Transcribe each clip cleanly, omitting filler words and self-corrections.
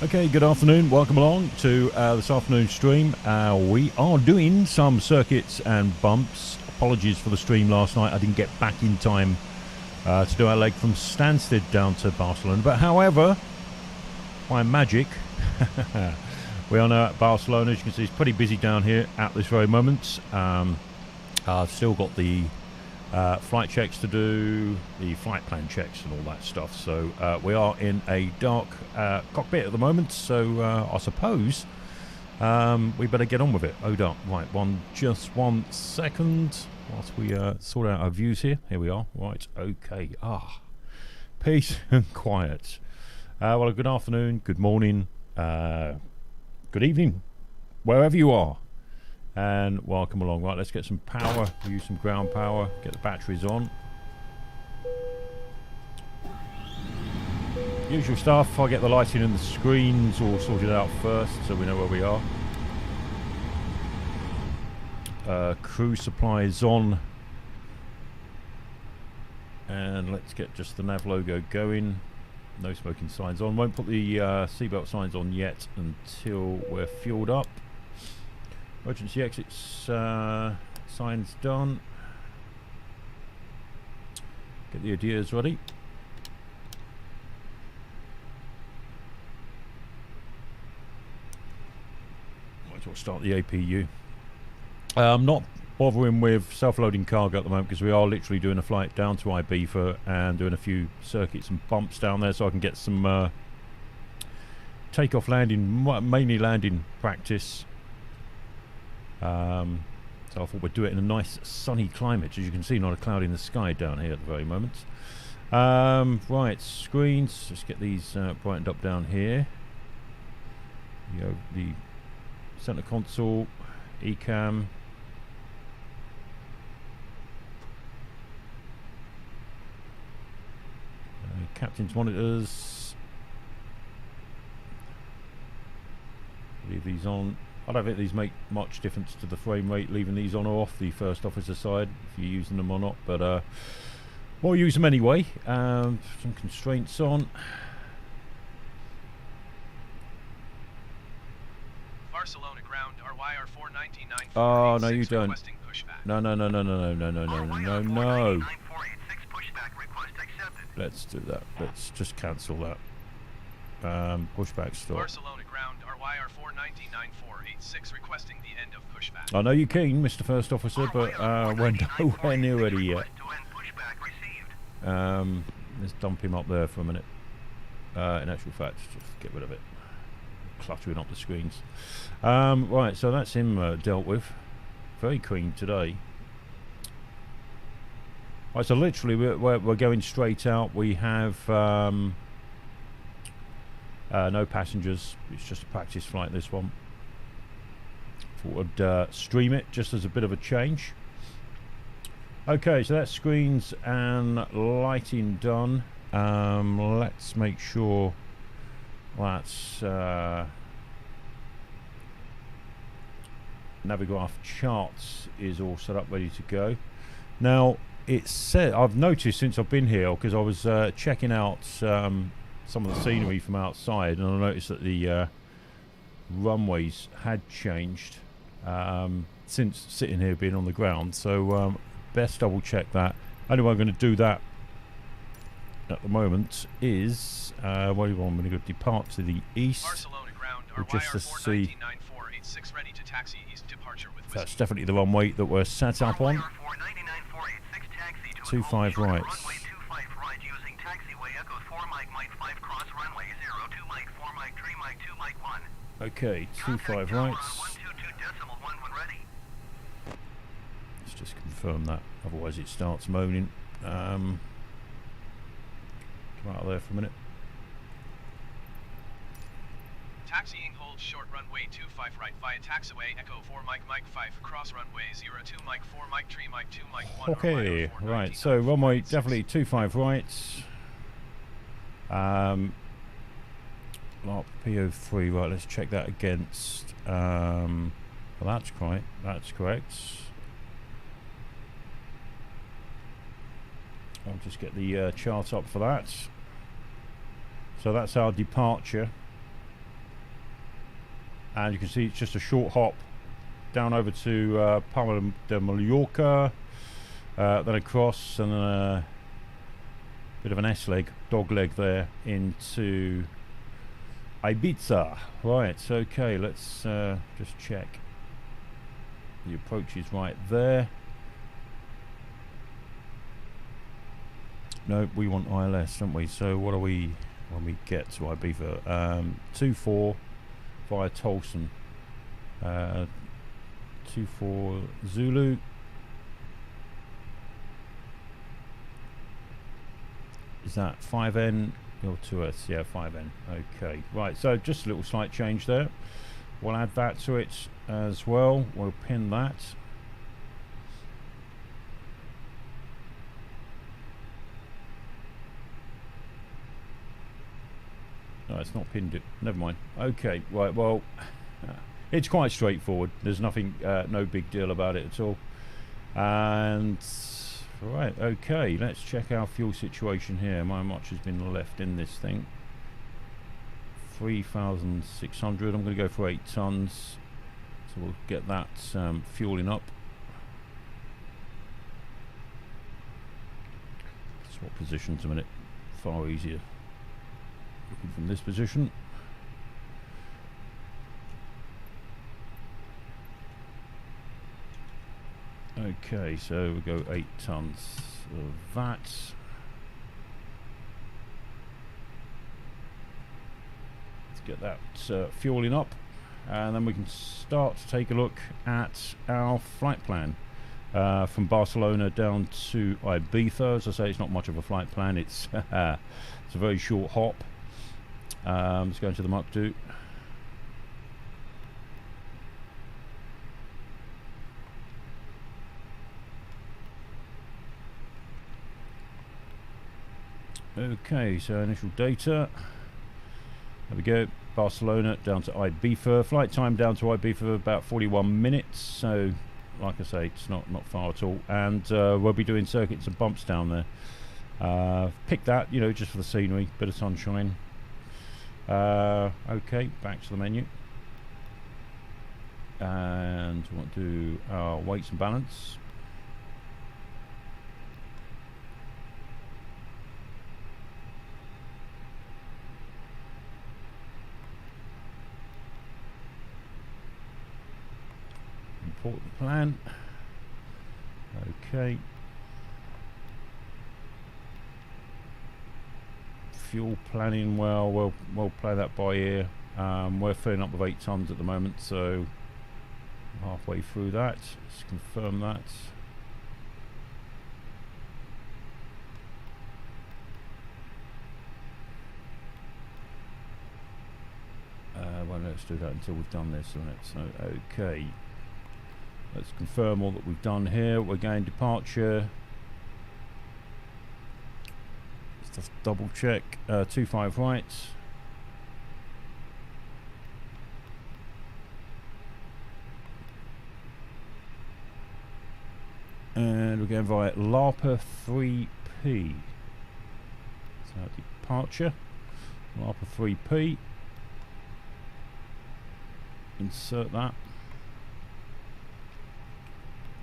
Okay, good afternoon. Welcome along to this afternoon's stream. We are doing some circuits and bumps. Apologies for the stream last night. I didn't get back in time to do our leg from Stansted down to Barcelona. But however, by magic, we are now at Barcelona. As you can see, it's pretty busy down here at this very moment. I've still got the flight checks to do, the flight plan checks and all that stuff. So we are in a dark cockpit at the moment, so I suppose we better get on with it. Hold up, right, just one second whilst we sort out our views here. Here we are, right, okay. Peace and quiet. Well, good afternoon, good morning, good evening, wherever you are. And welcome along. Right, let's get some power. We'll use some ground power. Get the batteries on. Usual stuff. I'll get the lighting and the screens all sorted out first so we know where we are. Crew supply is on. And let's get just the nav logo going. No smoking signs on. Won't put the seatbelt signs on yet until we're fueled up. Emergency exits signs done. Get the ideas ready. Might as well start the APU. I'm not bothering with self-loading cargo at the moment because we are literally doing a flight down to Ibiza and doing a few circuits and bumps down there, so I can get some takeoff landing, mainly landing practice. So I thought we'd do it in a nice sunny climate. As you can see, not a cloud in the sky down here at the very moment. Right, screens, just get these brightened up down here. You know, the center console, eCam. Captain's monitors. Leave these on. I don't think these make much difference to the frame rate, leaving these on or off the first officer side, if you're using them or not, but we'll use them anyway. Some constraints on. Barcelona ground, RYANAIR 499. Oh, no, you don't. No. Let's do that. Let's just cancel that. Pushback stop. Barcelona ground, RYANAIR 499-486 requesting the end of pushback. I know you're keen, Mr. First Officer, but we're nowhere near ready yet. Let's dump him up there for a minute. In actual fact, just get rid of it. Cluttering up the screens. Right, so that's him dealt with. Very clean today. Right, so literally we're going straight out. We have no passengers. It's just a practice flight, this one. Thought I'd stream it just as a bit of a change. Okay, so that's screens and lighting done. Let's make sure that's Navigraph charts is all set up, ready to go. Now, it said, I've noticed since I've been here, because I was checking out some of the scenery from outside, and I noticed that the runways had changed since sitting here being on the ground, so best double check that. Only way I'm going to do that at the moment is where do you want? I'm going to go depart to the east. Barcelona ground, just to see ready to taxi east departure with that's definitely the runway that we're set up on. 25 right. Okay, 25 rights. Let's just confirm that, otherwise it starts moaning. Come out of there for a minute. Taxiing hold short runway 25 right via taxiway Echo 4 Mike 5 cross runway 02 Mike 4 Mike 3 Mike 2 Mike 1. Okay, right, so runway definitely 25 right. PO3, right, let's check that against well, that's correct, I'll just get the chart up for that. So that's our departure. and you can see it's just a short hop down over to Palma de Mallorca, then across, and then a bit of an S-leg, dog leg there, into Ibiza. Right, okay, let's just check. The approach is right there. No, we want ILS, don't we? So what are we when we get to Ibiza? 2-4 via Tolson. 2-4 Zulu. Is that 5N or 2S? Yeah, 5N. Okay, right, so just a little slight change there. We'll add that to it as well. We'll pin that. No, it's not pinned it. Never mind. Okay, right, well, it's quite straightforward. There's nothing, no big deal about it at all. And, right, okay, let's check our fuel situation here. How much has been left in this thing? 3,600. I'm going to go for 8 tons. So we'll get that fueling up. Swap positions a minute. Far easier. Looking from this position. Okay, so we'll go 8 tons of that. Let's get that fueling up, and then we can start to take a look at our flight plan from Barcelona down to Ibiza. As I say, it's not much of a flight plan. It's it's a very short hop. Let's go into the Mach 2. Okay, so initial data. There we go. Barcelona down to Ibiza. Flight time down to Ibiza about 41 minutes. So, like I say, it's not far at all. And we'll be doing circuits and bumps down there. Pick that, you know, just for the scenery, bit of sunshine. Okay, back to the menu, and we want to do our weights and balance. Import the plan. Okay. Fuel planning, well, we'll play that by ear. We're filling up with 8 tons at the moment, so halfway through that. Let's confirm that. Well, let's do that until we've done this. So, okay. Let's confirm all that we've done here. We're going departure. Just double check. 25 right. And we're going via LARPA 3P. So departure. LARPA 3P. Insert that.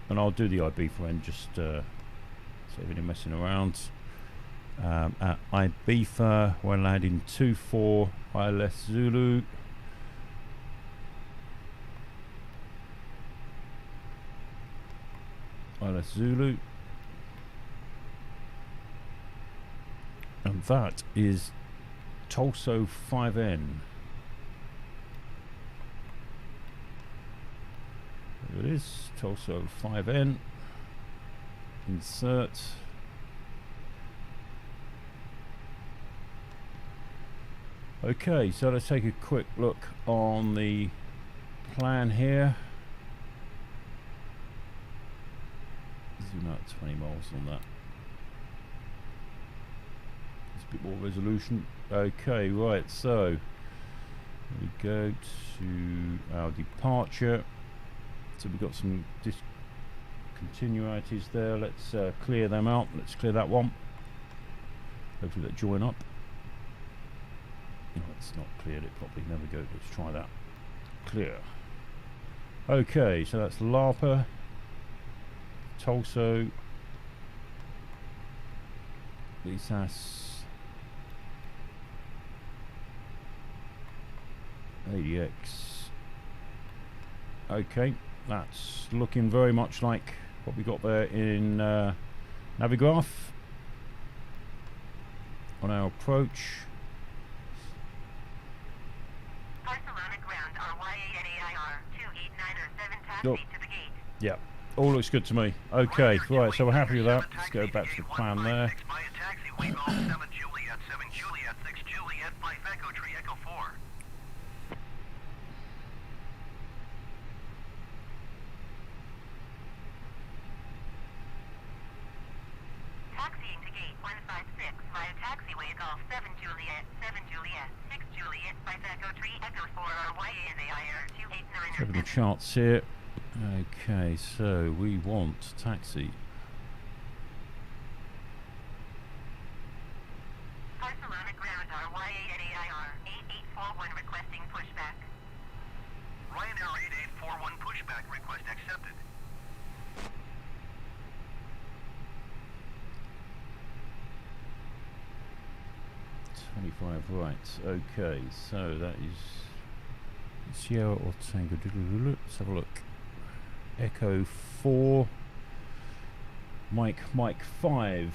And I'll do the Ibiza end, just save any messing around. At Ibiza, we're landing 2-4 ILS Zulu. ILS Zulu. And that is Tulso 5N. There it is, Tulso 5N. Insert. Okay, so let's take a quick look on the plan here. Zoom out 20 miles on that. Just a bit more resolution. Okay, right, so we go to our departure. So we've got some discontinuities there. Let's clear them out. Let's clear that one. Hopefully that join up. No, it's not cleared it properly. There we go. Let's try that. Clear. Okay, so that's Lapa, Tulsa, Lisas, ADX. Okay, that's looking very much like what we got there in Navigraph on our approach. Barcelona ground RYANAIR 28907 taxi Yep. to the gate. Yeah, all looks good to me. Okay, right, so we're happy with that. Let's go back to the plan there. Via taxiway Golf 7 Juliet 7 Juliet 6 Juliet 5 Echo Tree Echo 4. Taxiing to gate 156 via taxiway Golf 7 Juliet 7 Juliet 6 Juliet 5 Echo Tree Echo 4 RYANAIR 28907. Checking the charts here. Okay, so we want taxi. Barcelona ground RYANAIR 8841 requesting pushback. RYANAIR 8841 pushback request accepted. Right, okay, so that is Sierra or Tango. Let's have a look. Echo 4, Mike 5.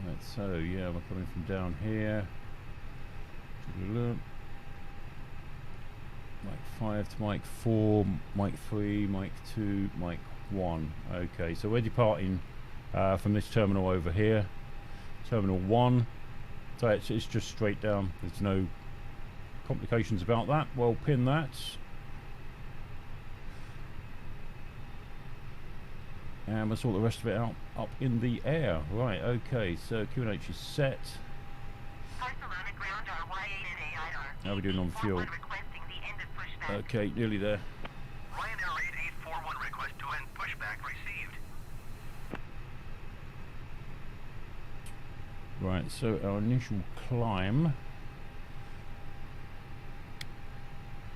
Right, so yeah, we're coming from down here. Mic 5 to mic 4, mic 3, mic 2, mic 1. Okay, so we're departing from this terminal over here, terminal 1. So it's just straight down. There's no complications about that. Well, pin that. And we'll sort the rest of it out up in the air. Right, okay, so QNH is set. Barcelona ground RYANAIR. How are we doing on fuel? Requesting the end of pushback. Okay, nearly there. RYANAIR 8841 request to end pushback received. Right, so our initial climb.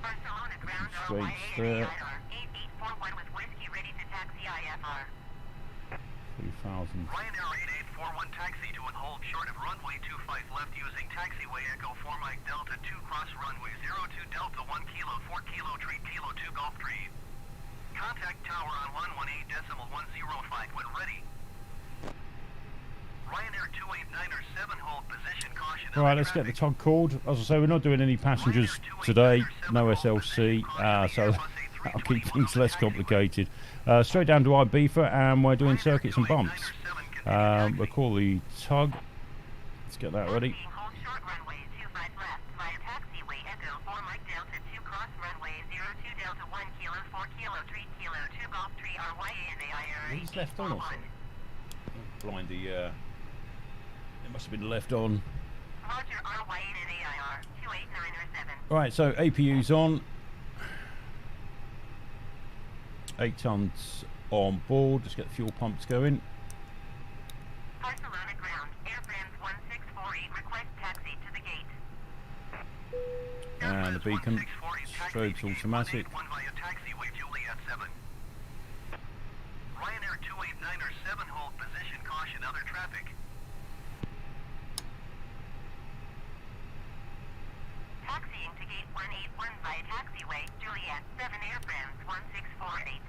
Barcelona ground Straight there. RYANAIR 8841 with whiskey ready to taxi IFR. 3,000. RYANAIR 8841 taxi to and hold short of runway 25 left using taxiway Echo 4 Mike Delta 2 cross runway 02 Delta 1 Kilo 4 Kilo Tree Kilo 2 Golf Tree. Contact tower on 118.105 when ready. RYANAIR 28907 hold position caution. Right, let's get the tug called. As I say, we're not doing any passengers today. No SLC, so that'll keep things less complicated. Straight down to Ibiza, and we're doing circuits and bumps. We'll call the tug. Let's get that ready. Hold short runway 25 left via taxiway Echo 4 Mike Delta 2 cross runway 02 Delta 1 Kilo 4 Kilo 3 Kilo 2 Golf Tree RYANAIR. He's left on or something? Blind the, it must have been left on. Roger RYANAIR 28907. Right, so APU's on. 8 tons on board. Let's get the fuel pumps going. Barcelona ground, airframes 1648, request taxi to the gate. And the beacon. Strobes automatic. Via taxiway Juliet 7. RYANAIR 28907 hold position caution other traffic. Taxiing to gate 181 via taxiway Juliet 7 airframes 1648.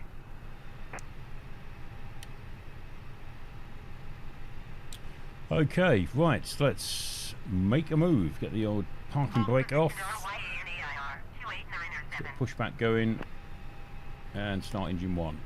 Okay, right, let's make a move. Get the old parking brake off. RYANAIR 28907. Get pushback going. And start engine 1.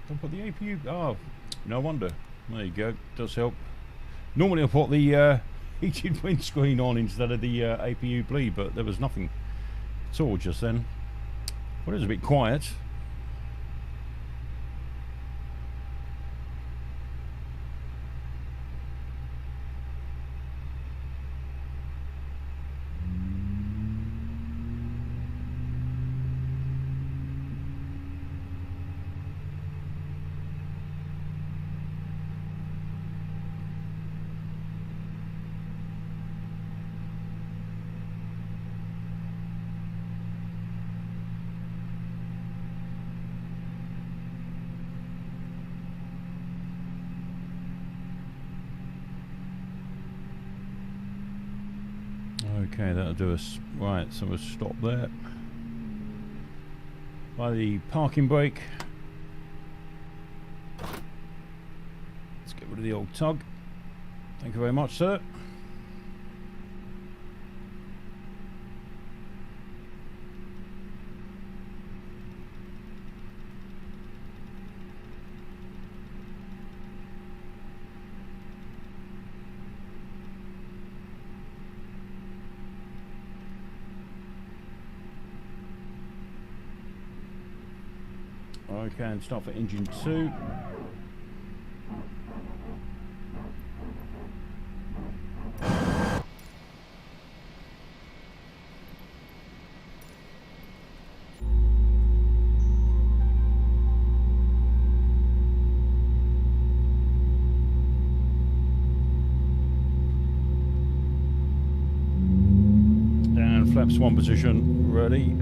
Don't put the APU. Oh, no wonder. There you go. Does help. Normally I put the heated windscreen on instead of the APU bleed, but there was nothing at all just then. Well, it was a bit quiet. Okay, that'll do us. Right, so we'll stop there. By the parking brake. Let's get rid of the old tug. Thank you very much, sir. Okay, and start for engine 2. And flaps 1 position, ready.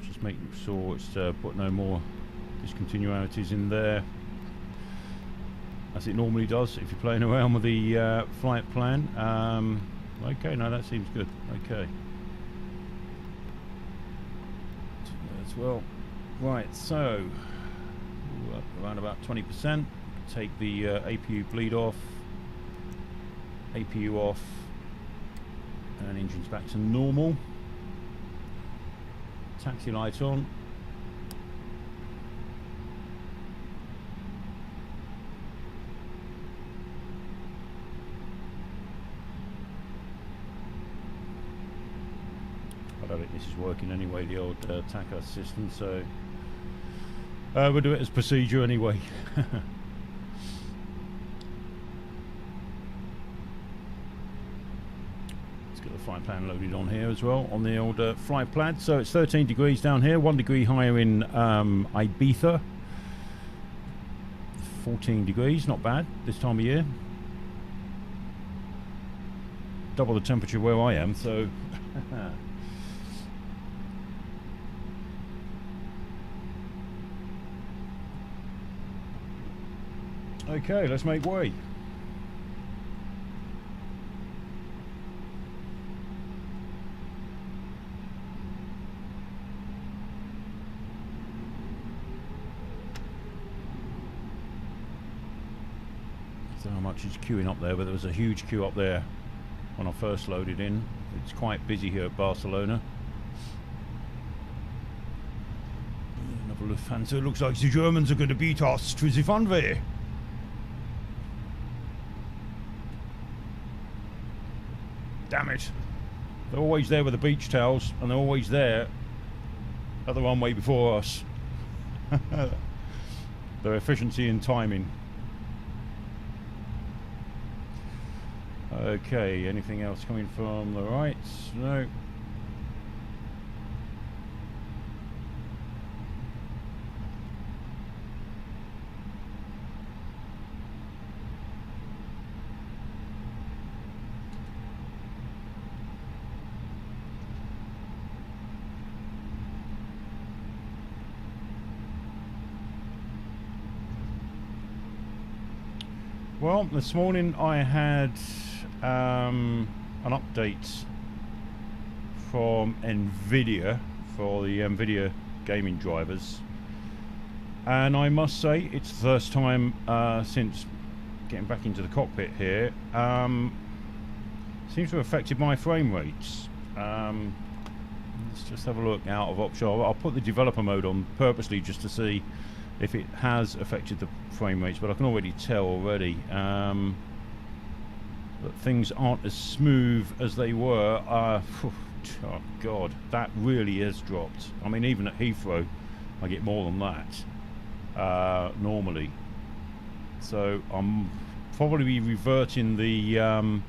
Just making sure it's put no more discontinuities in there, as it normally does if you're playing around with the flight plan. Okay, no, that seems good. Okay, as well. Right, so up around about 20%. Take the APU bleed off, APU off, and engine's back to normal. Taxi lights on. I don't think this is working anyway, the old TACA system, so we'll do it as procedure anyway. Flight plan loaded on here as well on the old flight plan. So it's 13 degrees down here, 1 degree higher in Ibiza, 14 degrees, not bad this time of year, double the temperature where I am, so okay, let's make way. How much is queuing up there, but there was a huge queue up there when I first loaded in. It's quite busy here at Barcelona. Another Lufthansa. Looks like the Germans are going to beat us to the runway. Damn it. They're always there with the beach towels, and they're always there at the runway before us. Their efficiency and timing. Okay, anything else coming from the right? No. Well, this morning I had an update from Nvidia for the Nvidia gaming drivers, and I must say it's the first time since getting back into the cockpit here, seems to have affected my frame rates. Let's just have a look out of option. I'll put the developer mode on purposely just to see if it has affected the frame rates, but I can already tell already that things aren't as smooth as they were. Oh god, that really has dropped. I mean, even at Heathrow I get more than that normally, so I'm probably reverting the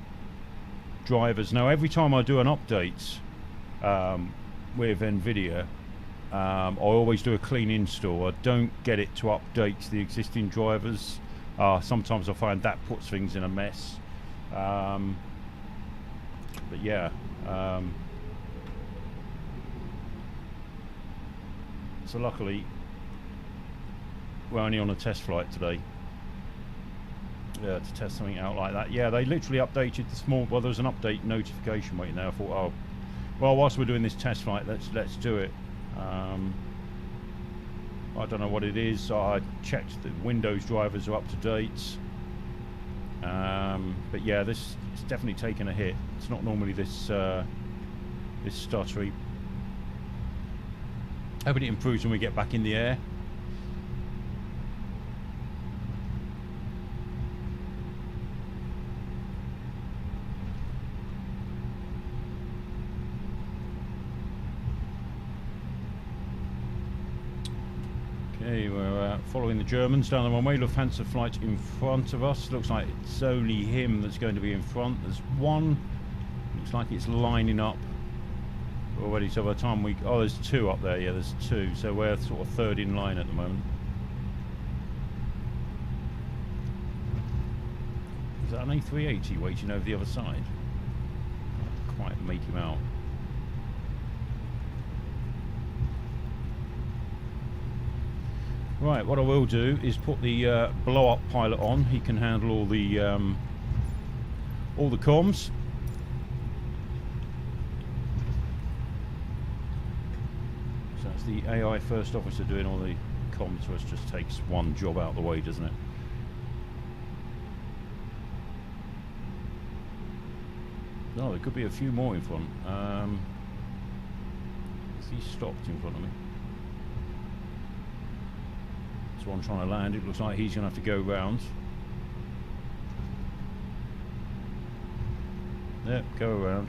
drivers now. Every time I do an update with Nvidia, I always do a clean install. I don't get it to update the existing drivers. Sometimes I find that puts things in a mess, but yeah, so luckily we're only on a test flight today to test something out like that. Yeah, they literally updated this morning. Well, there was an update notification waiting there. I thought, oh well, whilst we're doing this test flight, let's do it. I don't know what it is. I checked that Windows drivers are up to date, but yeah, this is definitely taken a hit. It's not normally this this stuttery. Hoping it improves when we get back in the air. Okay, we're following the Germans down the runway. Lufthansa flight in front of us. Looks like it's only him that's going to be in front. There's one. Looks like it's lining up already. So by the time we... Oh, there's two up there. Yeah, there's two. So we're sort of third in line at the moment. Is that an A380 waiting over the other side? Can't quite make him out. Right, what I will do is put the blow-up pilot on. He can handle all the comms. So that's the AI first officer doing all the comms for us. Just takes one job out of the way, doesn't it? No, there could be a few more in front. He stopped in front of me. One trying to land. It looks like he's going to have to go round. Yep, go around.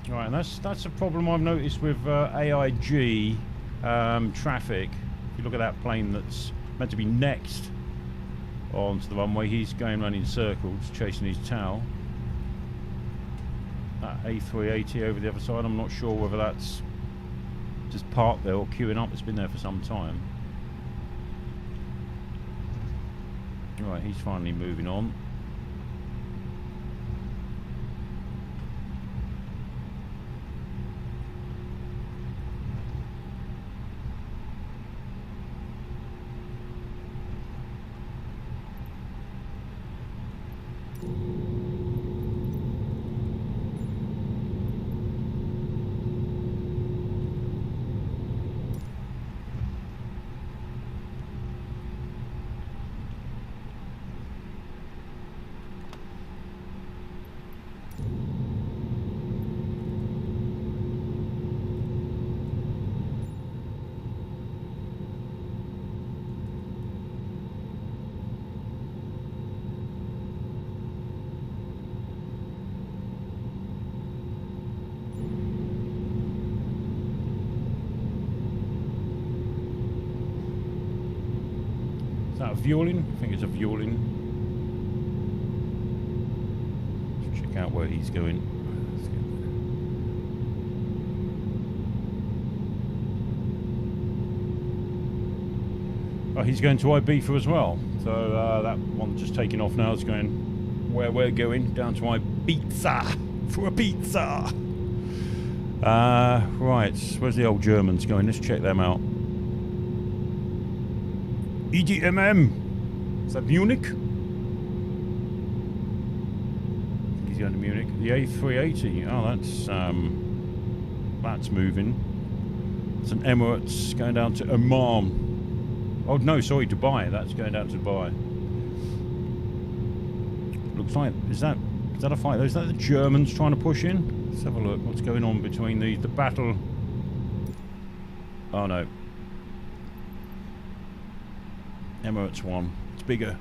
Right, and that's a problem I've noticed with AIG traffic. If you look at that plane that's meant to be next onto the runway, he's going around in circles chasing his tail. That A380 over the other side, I'm not sure whether that's just parked there or queuing up. It's been there for some time. Right, he's finally moving on. Is that a Vueling? I think it's a Vueling. Let's check out where he's going. Oh, he's going to Ibiza as well. So that one just taking off now is going where we're going, down to Ibiza. for a pizza. Right, where's the old Germans going? Let's check them out. EDMM. Is that Munich? I think he's going to Munich. The A380. Oh, that's moving. It's an Emirates going down to Oman. Oh no, sorry, Dubai. That's going down to Dubai. Looks like is that a fight? Is that the Germans trying to push in? Let's have a look. What's going on between the battle? Oh no. Emirates won. It's bigger.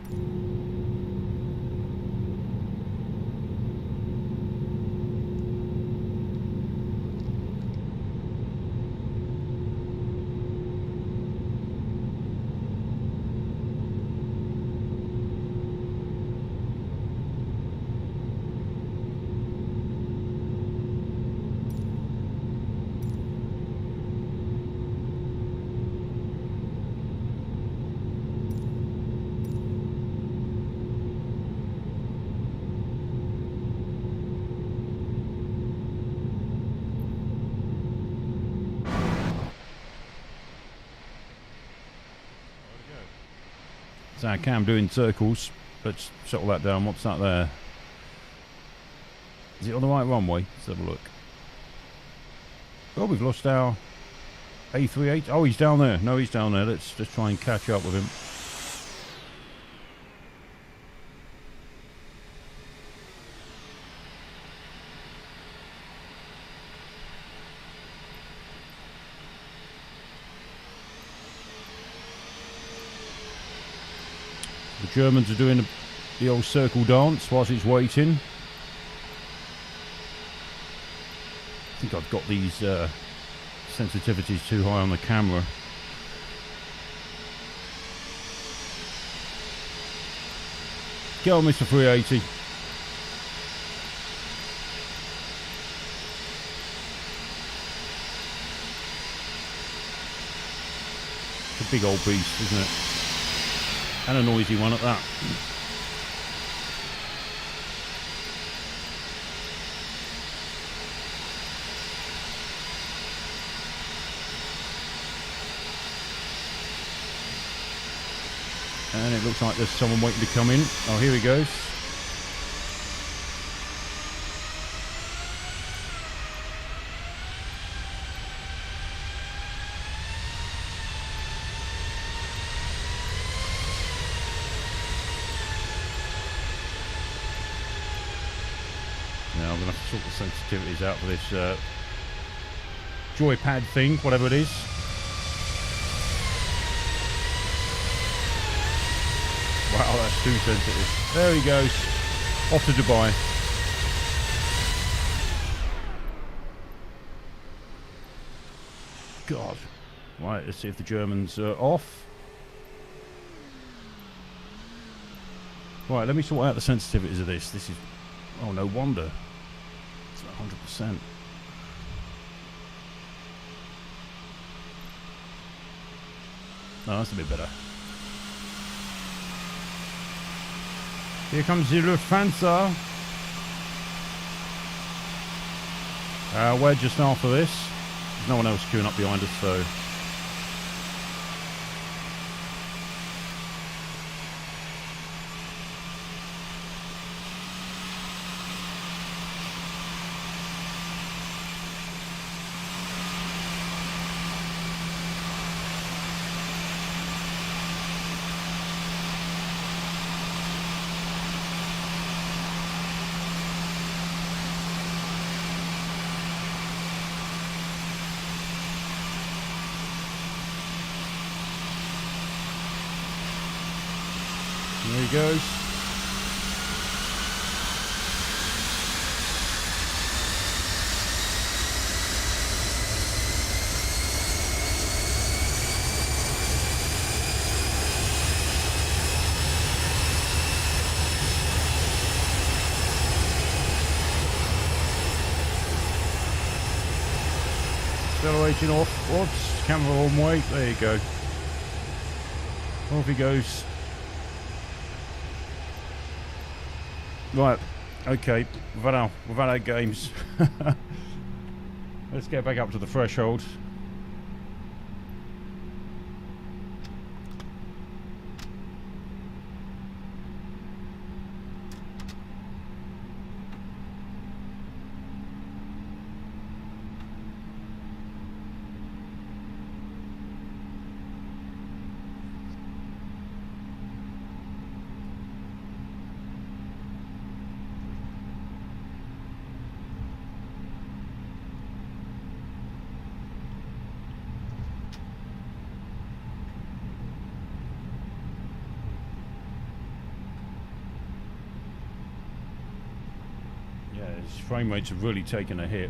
So our cam doing circles. Let's settle that down. What's that there? Is it on the right runway? Let's have a look. Oh, we've lost our A38. Oh, he's down there. No, he's down there. Let's just try and catch up with him. The Germans are doing the old circle dance whilst it's waiting. I think I've got these sensitivities too high on the camera. Get on, Mr. 380. It's a big old beast, isn't it? And a noisy one at that. And it looks like there's someone waiting to come in. Oh, here he goes. Now I'm going to have to sort the sensitivities out for this joypad thing, whatever it is. Wow, that's too sensitive. There he goes. Off to Dubai. God. Right, let's see if the Germans are off. Right, let me sort out the sensitivities of this. This is... Oh, no wonder. It's 100%. Oh, that's a bit better. Here comes the Lufthansa. We're just after this. There's no one else queuing up behind us, so... There he goes. Accelerating off. Whoops, camera on way. There you go. Off he goes. Right, Okay, we've had our games. Let's get back up to the threshold. His frame rates have really taken a hit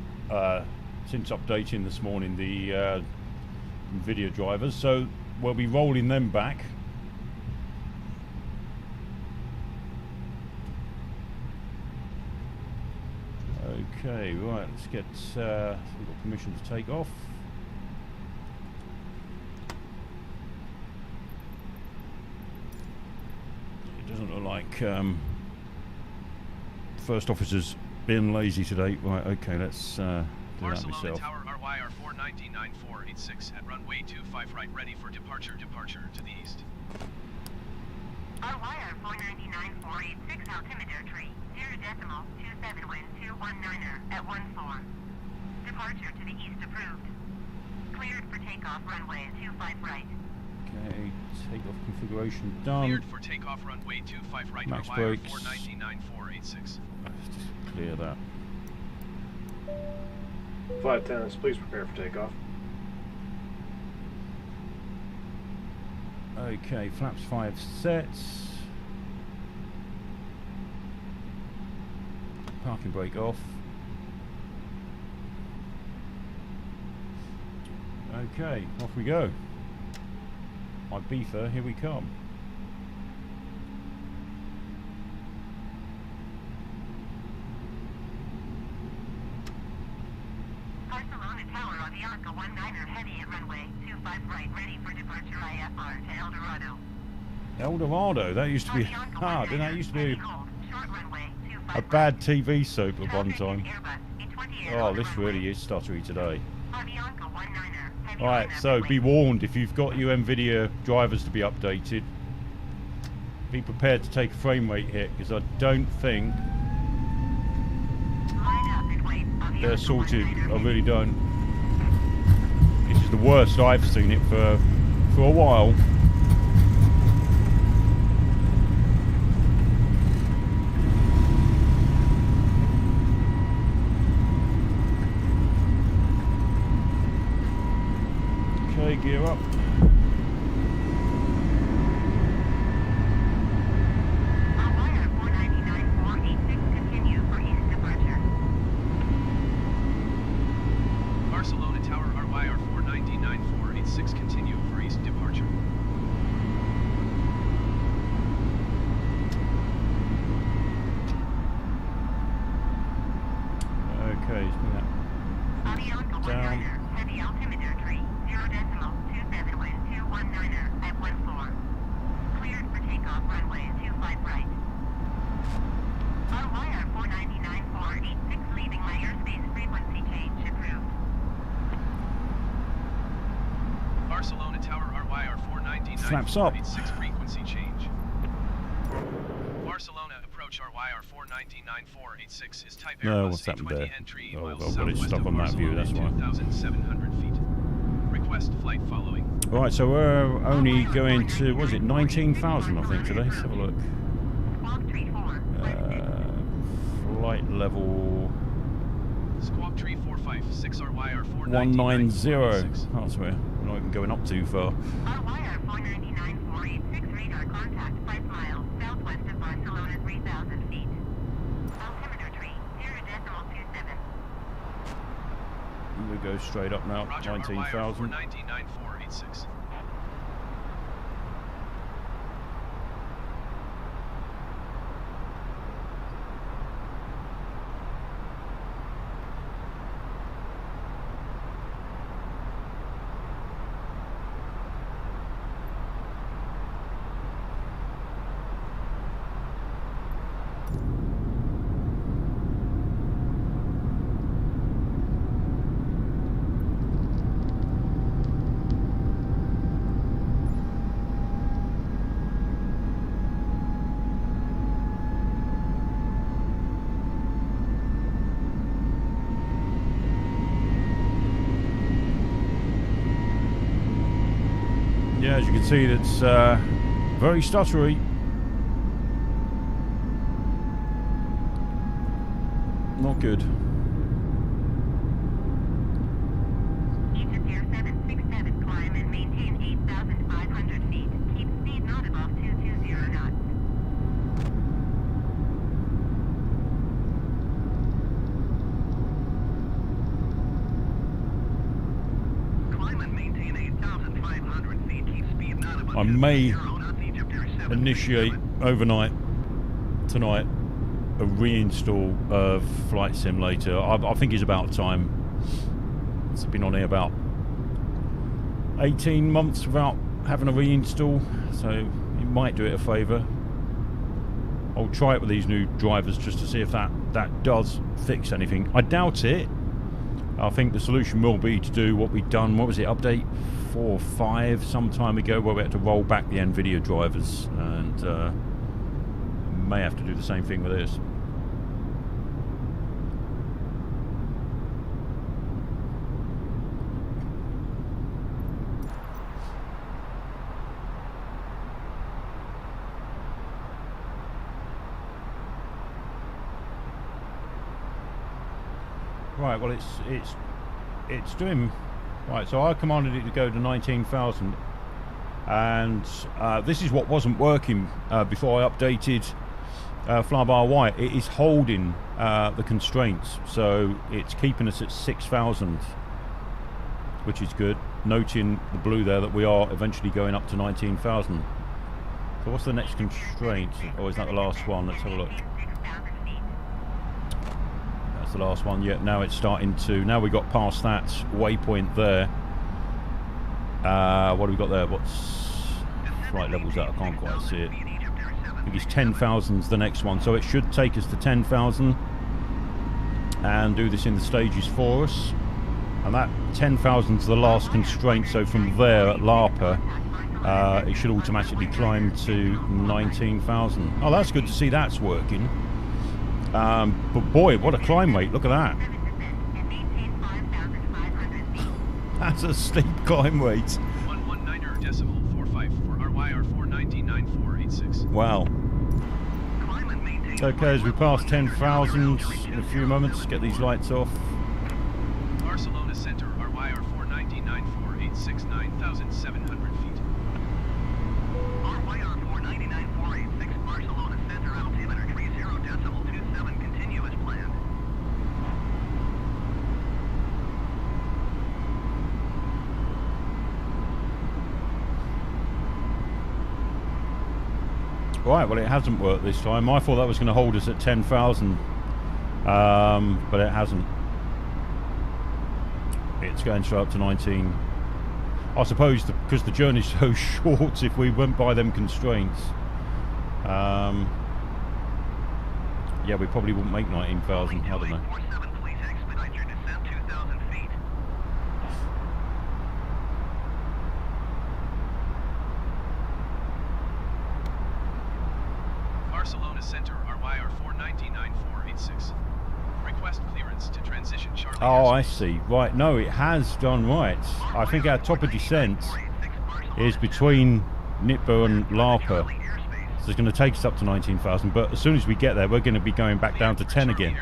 since updating this morning the Nvidia drivers, so we'll be rolling them back. Okay, right, let's get we've got permission to take off. It doesn't look like first officer's being lazy today. Right, okay, let's do that myself. Tower RYANAIR 4909486 at runway 25 right, ready for departure to the east. RYANAIR 4909486 altimeter tree, 0.27 wind 219er at 14. Departure to the east approved. Cleared for takeoff runway 25 right. Okay, takeoff configuration done. Cleared for takeoff runway 25 right, Max RYANAIR brakes. 4909486. Let's just clear that. Flight attendants, please prepare for takeoff. Okay, flaps 5 sets. Parking brake off. Okay, off we go. My beefer, here we come. Barcelona Tower, Avianca 19er heavy at runway 25 right, ready for departure IFR to El Dorado. El Dorado, that used to be Avianca hard, didn't that 19er, used to heavy be hold, short runway 25 a right. bad TV soap at one Traffic time. is Airbus, A20 Air Oh, on this runway. really is stuttery today. Avianca 19er, heavy Alright, lineup so runway. be warned, if you've got your Nvidia drivers to be updated, be prepared to take a frame rate hit, because I don't think Line up and wait. Avianca they're sorted. 19er, I really don't. This is the worst I've seen it for a while. Okay, gear up. RYANAIR 4909486 continue for east departure. Barcelona Tower RYANAIR 4909486 continue for east departure. Okay, let's bring that Avianca down. 19er, heavy altimeter tree, 0.27 wind 219er at 14. Cleared for takeoff runway 25 right. RYANAIR 4909486 leaving my airspace frequency change approved. Barcelona Tower RYANAIR Flaps up. 4909486 frequency change. Barcelona approach RYANAIR 4909486 is type No, Airbus what's happened A20 there? entry Oh, miles well, but it's southwest stuck of on that view, Barcelona, that's why. 2,700 feet. Request flight following. Right, so we're only going to, was it 19,000 I think today? Let's have a look. Squawk tree 4, Flight level Squawk tree 456 RYANAIR 190. 490. Oh, so we're not even going up too far. RYANAIR 4909486 radar contact 5 miles southwest of Barcelona 3,000 feet. Altimeter tree 0.27. We go straight up now, Roger, 19,000. 4909486. Yeah, as you can see, it's very stuttery. Not good. Egypt Air 767, climb and maintain 8,500 feet. Keep speed not above 220 knots. Climb and maintain 8,500 feet. Keep speed not above I may 220 knots. Egypt Air 767. initiate overnight tonight a reinstall of Flight Simulator. I think it's about time. It's been on here about 18 months without having a reinstall, so it might do it a favour. I'll try it with these new drivers just to see if that does fix anything. I doubt it. I think the solution will be to do what we've done, what was it, update 4 or 5 some time ago, where we had to roll back the Nvidia drivers, and may have to do the same thing with this. Right, well it's doing right. So I commanded it to go to 19,000, and this is what wasn't working before I updated fly-by-wire. It is holding the constraints, so it's keeping us at 6,000, which is good. Noting the blue there that we are eventually going up to 19,000. So what's the next constraint? Or is that the last one? Let's have a look. That's the last one. Yeah, now it's starting to. Now we got past that waypoint there. What have we got there? What's flight levels that? I can't quite see it. I think it's 10,000's the next one, so it should take us to 10,000 and do this in the stages for us. And that 10,000's the last constraint, so from there at LARPA it should automatically climb to 19,000. Oh, that's good to see that's working. But boy, what a climb rate, look at that. That's a steep climb rate. 119.45 for RYANAIR 4909486. Wow. Okay, as we pass 10,000 in a few moments, get these lights off. Barcelona Center, RYANAIR 4909486, 9,700 feet. RYANAIR 4909486, Barcelona Center, altimeter 30.27, continuous planned. Right, well it hasn't worked this time. I thought that was going to hold us at 10,000, but it hasn't. It's going straight up to 19. I suppose because the journey's so short, if we went by them constraints, yeah, we probably wouldn't make 19,000. I don't know. Please expedite your descent 2,000 feet. Barcelona Center, RYANAIR 4909486. Request clearance to transition Charlie. Oh, I see. Right, no, it has done right. I think our top of descent is between Nitba and LARPA. So it's going to take us up to 19,000, but as soon as we get there, we're going to be going back down to 10 again.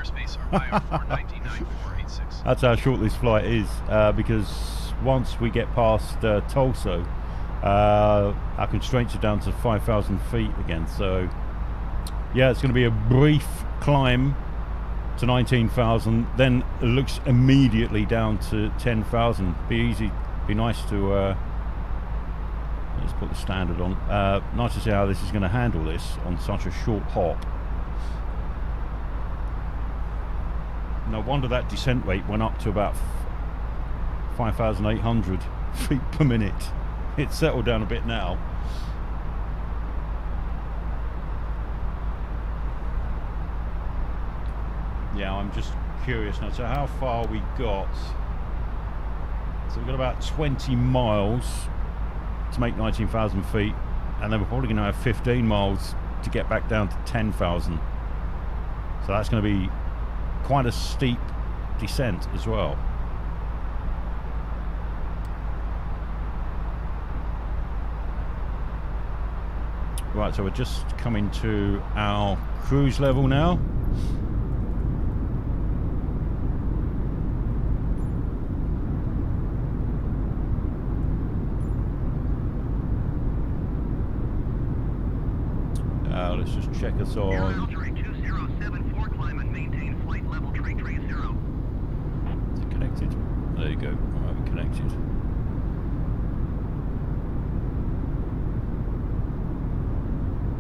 That's how short this flight is, because once we get past Tulsa, our constraints are down to 5,000 feet again. So, yeah, it's going to be a brief climb to 19,000, then it looks immediately down to 10,000. Be easy, be nice to let's put the standard on. Nice to see how this is going to handle this on such a short hop. No wonder that descent rate went up to about 5,800 feet per minute. It's settled down a bit now. Yeah, I'm just curious now. So how far we got? So we've got about 20 miles to make 19,000 feet, and then we're probably going to have 15 miles to get back down to 10,000. So that's going to be quite a steep descent as well. Right, so we're just coming to our cruise level now. Let's just check us on. Altitude 2074, climb and maintain flight level 330. Is it connected? There you go. Right, we're connected.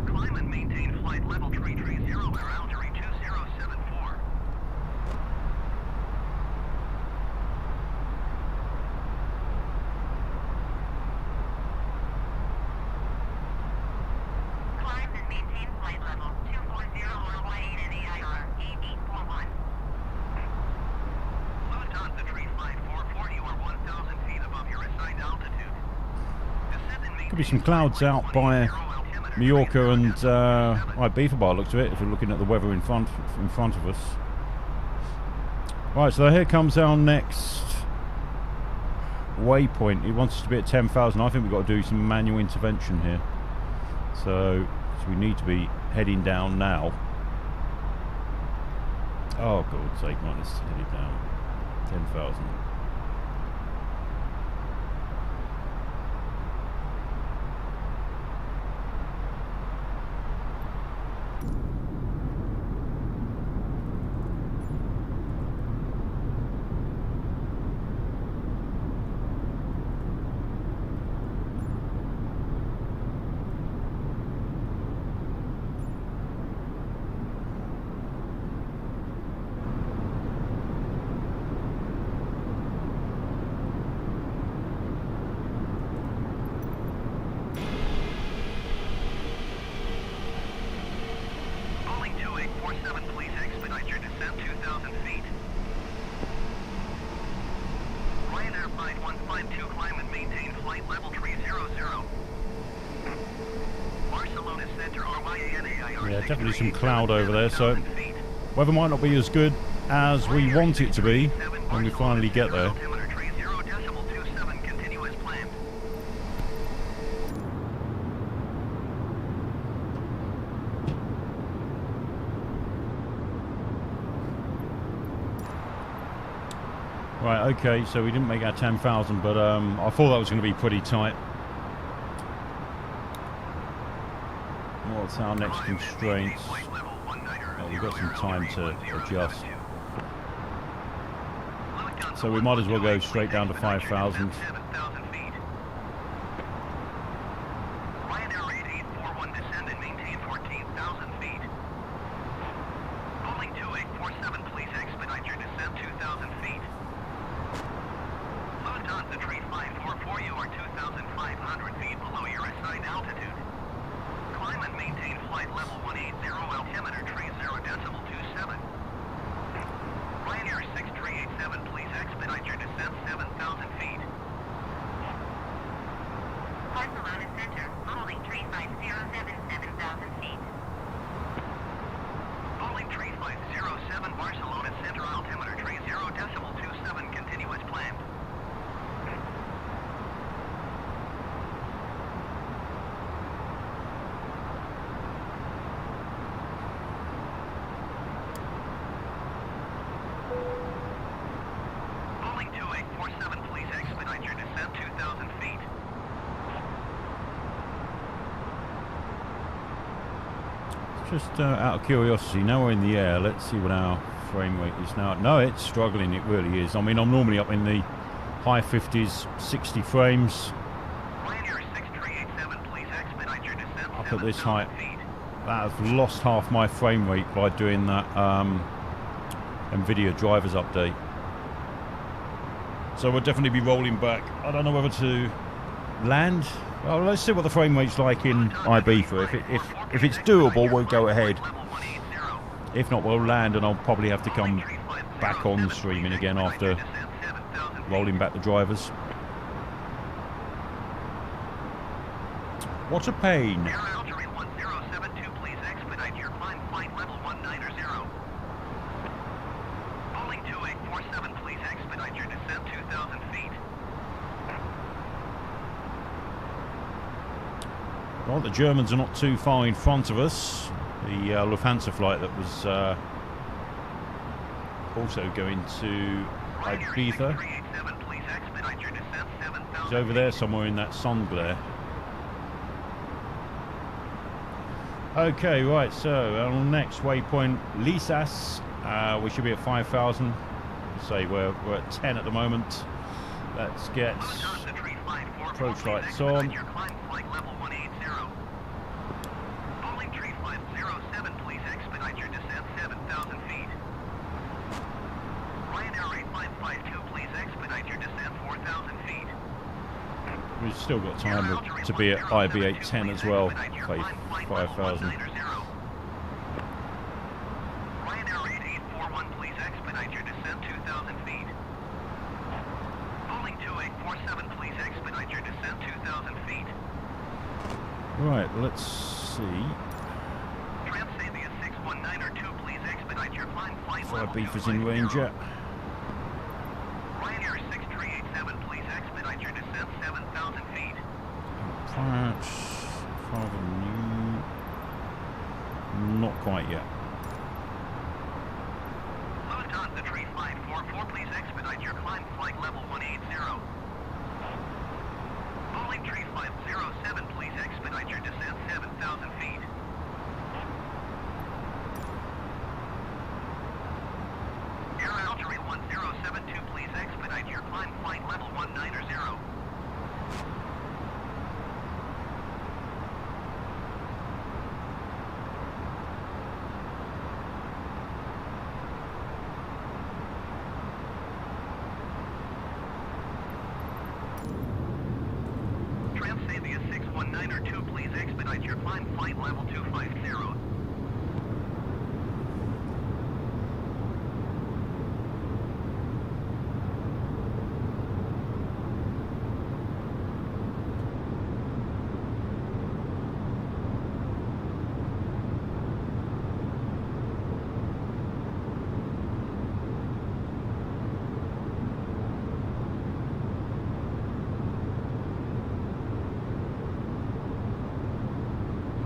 Climb and maintain flight level 330 at altitude 2074. Climb and maintain flight level 240 RYANAIR 8841. Lufthansa 35440 or 1,000 feet above your assigned altitude. Descend and maintain Could be some clouds out by Mallorca and Ibiza by the looks of it, if we're looking at the weather in front of us. Right, so here comes our next waypoint. It wants us to be at 10,000. I think we've got to do some manual intervention here. So we need to be heading down now. Oh, God's sake, man, let's head it down. 10,000. Boeing 2847, please expedite your descent 2,000 feet. RYANAIR 5152, climb and maintain flight level 300. Barcelona Center, RYANAIR. Yeah, definitely some cloud over there, so weather might not be as good as we want it to be when we finally get there. Right, okay, so we didn't make our 10,000, but I thought that was going to be pretty tight. What's our next constraints? Oh, we've got some time to adjust. So we might as well go straight down to 5,000. RYANAIR 8841, descend and maintain 14,000 feet. Boeing 2847, please expedite your descent 2,000 feet. Lufthansa 3544, you are 2,500 feet below your assigned altitude. Climb and maintain flight level 180, altimeter 30.27. RYANAIR 6387, please expedite your descent 7,000 feet. Barcelona Center, holding 35077,000 feet. Boeing 3507, Barcelona Center, altimeter 30.27, continuous planned. Boeing 2847, please expedite your descent 2,000 feet. Just out of curiosity, now we're in the air, let's see what our frame rate is now. No, it's struggling, it really is. I mean, I'm normally up in the high 50s, 60 frames. RYANAIR 6387, please expedite your descent Up at this 7,000 height. feet. I've lost half my frame rate by doing that Nvidia drivers update. So we'll definitely be rolling back. I don't know whether to land. Well, let's see what the frame rate's like in Ibiza. If it's doable, we'll go ahead. If not, we'll land, and I'll probably have to come back on streaming again after rolling back the drivers. What a pain. Air altitude 1072, please expedite your climb flight level 190. Boeing 2847, please expedite your descent 2,000 feet. Well, the Germans are not too far in front of us. The Lufthansa flight that was also going to Ibiza is over there somewhere in that sun glare. Okay, right, so our next waypoint, Lisas. We should be at 5,000. Say we're at 10 at the moment. Let's get approach lights on. We've still got time to be at IB810 as well. 5,000. Right, let's see. Fire beef is in range yet. RYANAIR 6387, please expedite your descent 7,000 feet. Not quite yet. Lufthansa 3544, please expedite your climb flight level 180. Boeing 3507, please expedite your descent 7,000 feet. Air Algeria 1072, please expedite your climb flight level 190. Transavia 61902, please expedite your climb flight level 250.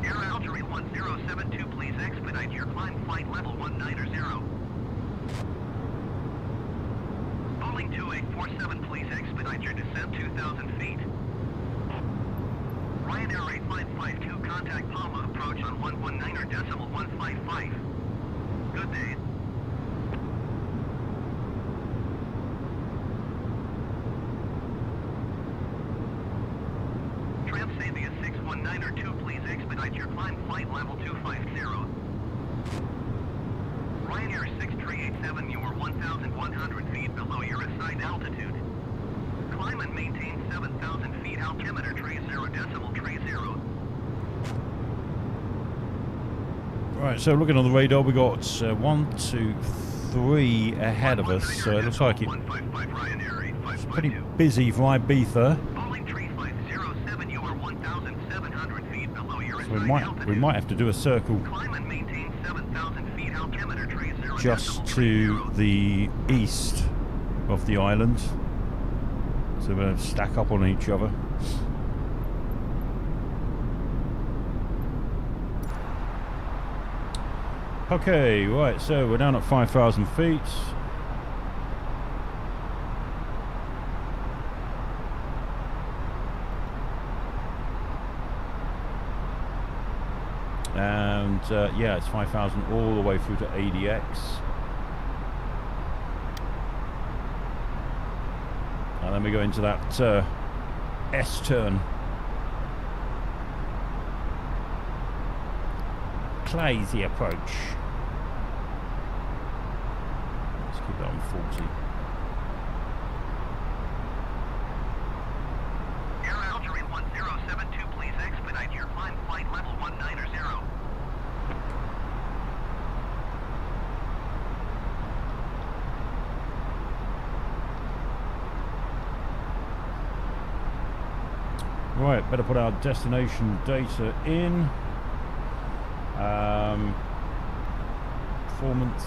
Air Algeria 1072, please expedite your climb flight level 190. Boeing 2847, please expedite your descent 2,000 feet. RYANAIR 8552, contact Palma approach on 119.155. Good day. Transavia 61902, please expedite your climb flight level 250. RYANAIR 6387, you are 1,100 feet below your assigned altitude. Climb and maintain 7,000 feet altimeter 30.30. Right, so looking on the radar, we got 1, 2, 3 ahead of us. So it looks like it's pretty busy for Ibiza. We might have to do a circle just to the east of the island, so we're going to stack up on each other. Okay, right, so we're down at 5,000 feet. And yeah, it's 5,000 all the way through to ADX. And then we go into that S-turn. Crazy approach. Let's keep that on 40. Air Algeria 1072, please expedite your climb flight level 190. Right, better put our destination data in. Performance.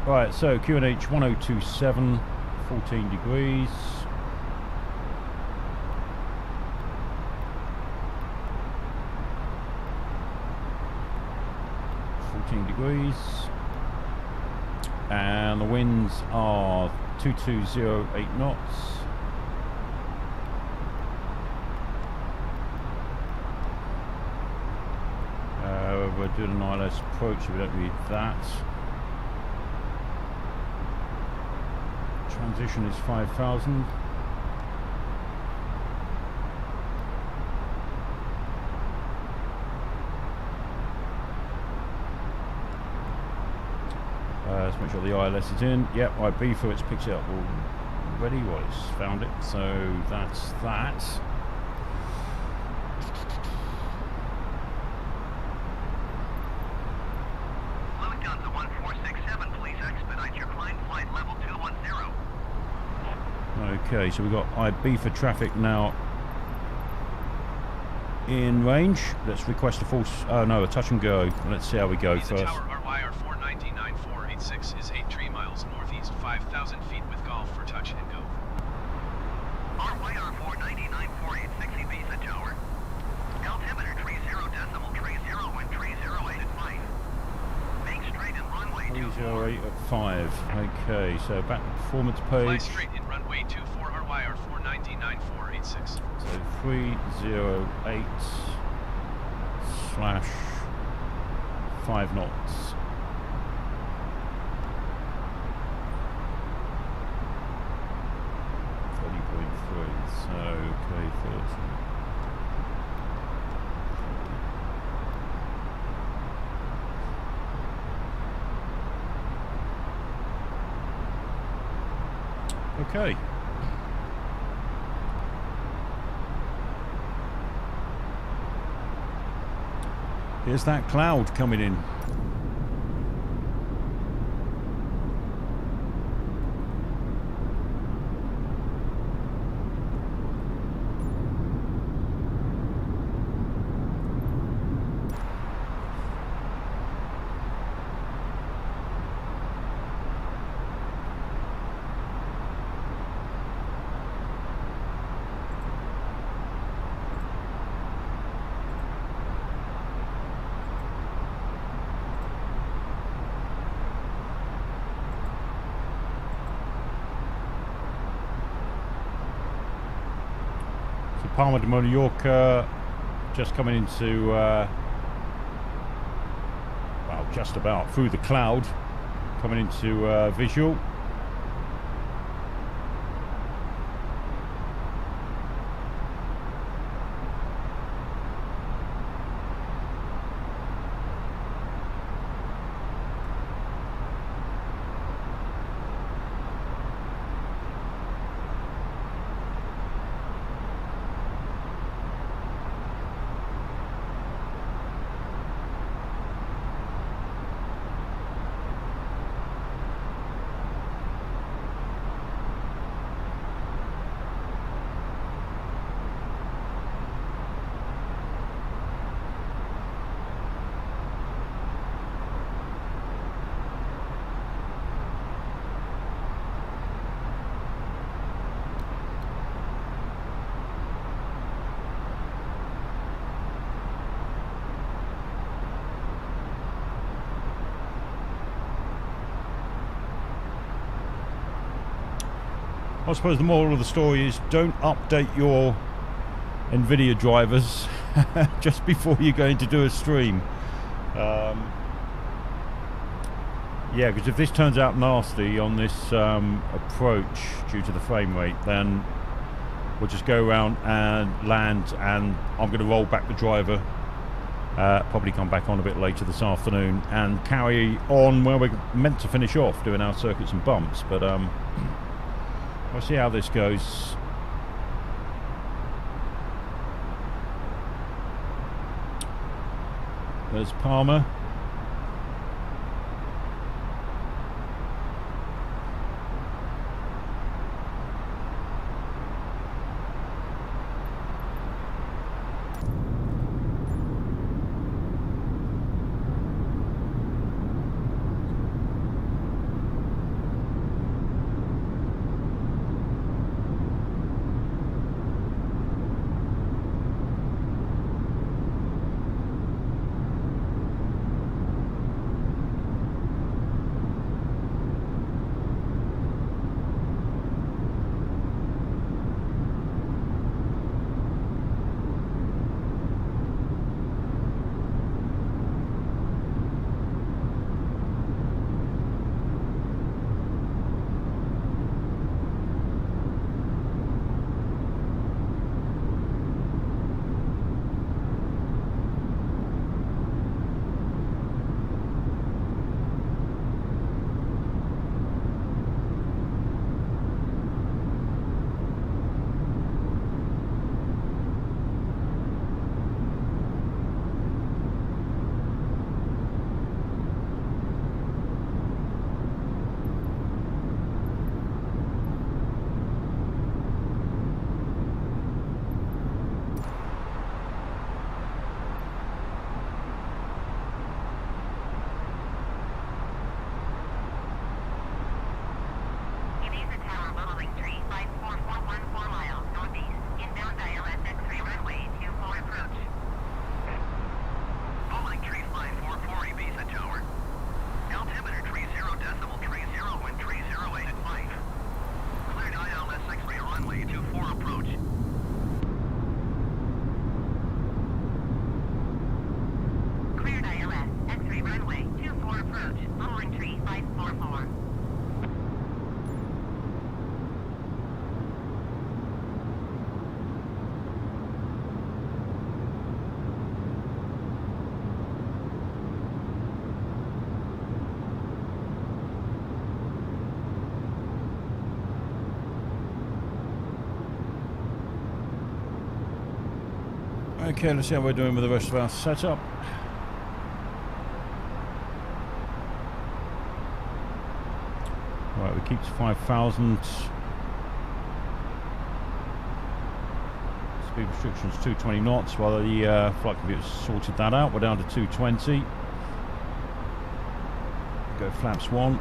Right, so QNH 1027, 14 degrees. 14 degrees. And the winds are 2208 knots. We're doing an ILS approach, so we don't need that. Transition is 5,000. Let's make sure the ILS is in. Yep, IB for it's picked it up already. Well, it's found it, so that's that. Fluid guns at 1467, please expedite your climb flight level 210. Okay, so we've got IB for traffic now in range. Let's request a false, oh no, a touch and go. Let's see how we go The first. tower RYANAIR 4909486 is 8 tree miles northeast, 5,000 feet with golf for touch and go. RYANAIR 4909486 Ibiza Tower. Altimeter tree 0 decimal tree 0 wind tree 08 at 5. Make straight in runway 24. 308 at 5. Okay, so back to performance Fly page. straight in runway 24 RYANAIR 4909486. So 308 / 5 knots. So, okay, 30. Okay. Here's that cloud coming in. Palma de Mallorca, just coming into, well, just about through the cloud, coming into visual. I suppose the moral of the story is don't update your Nvidia drivers just before you're going to do a stream. Yeah, because if this turns out nasty on this approach due to the frame rate, then we'll just go around and land, and I'm going to roll back the driver, probably come back on a bit later this afternoon and carry on where we're meant to finish off, doing our circuits and bumps. But we'll see how this goes. There's Palmer. approach. Lowering tree 544. Okay, let's see how we're doing with the rest of our setup. Right, we keep to 5,000. Speed restrictions 220 knots while the flight computer's sorted that out. We're down to 220. Go flaps 1.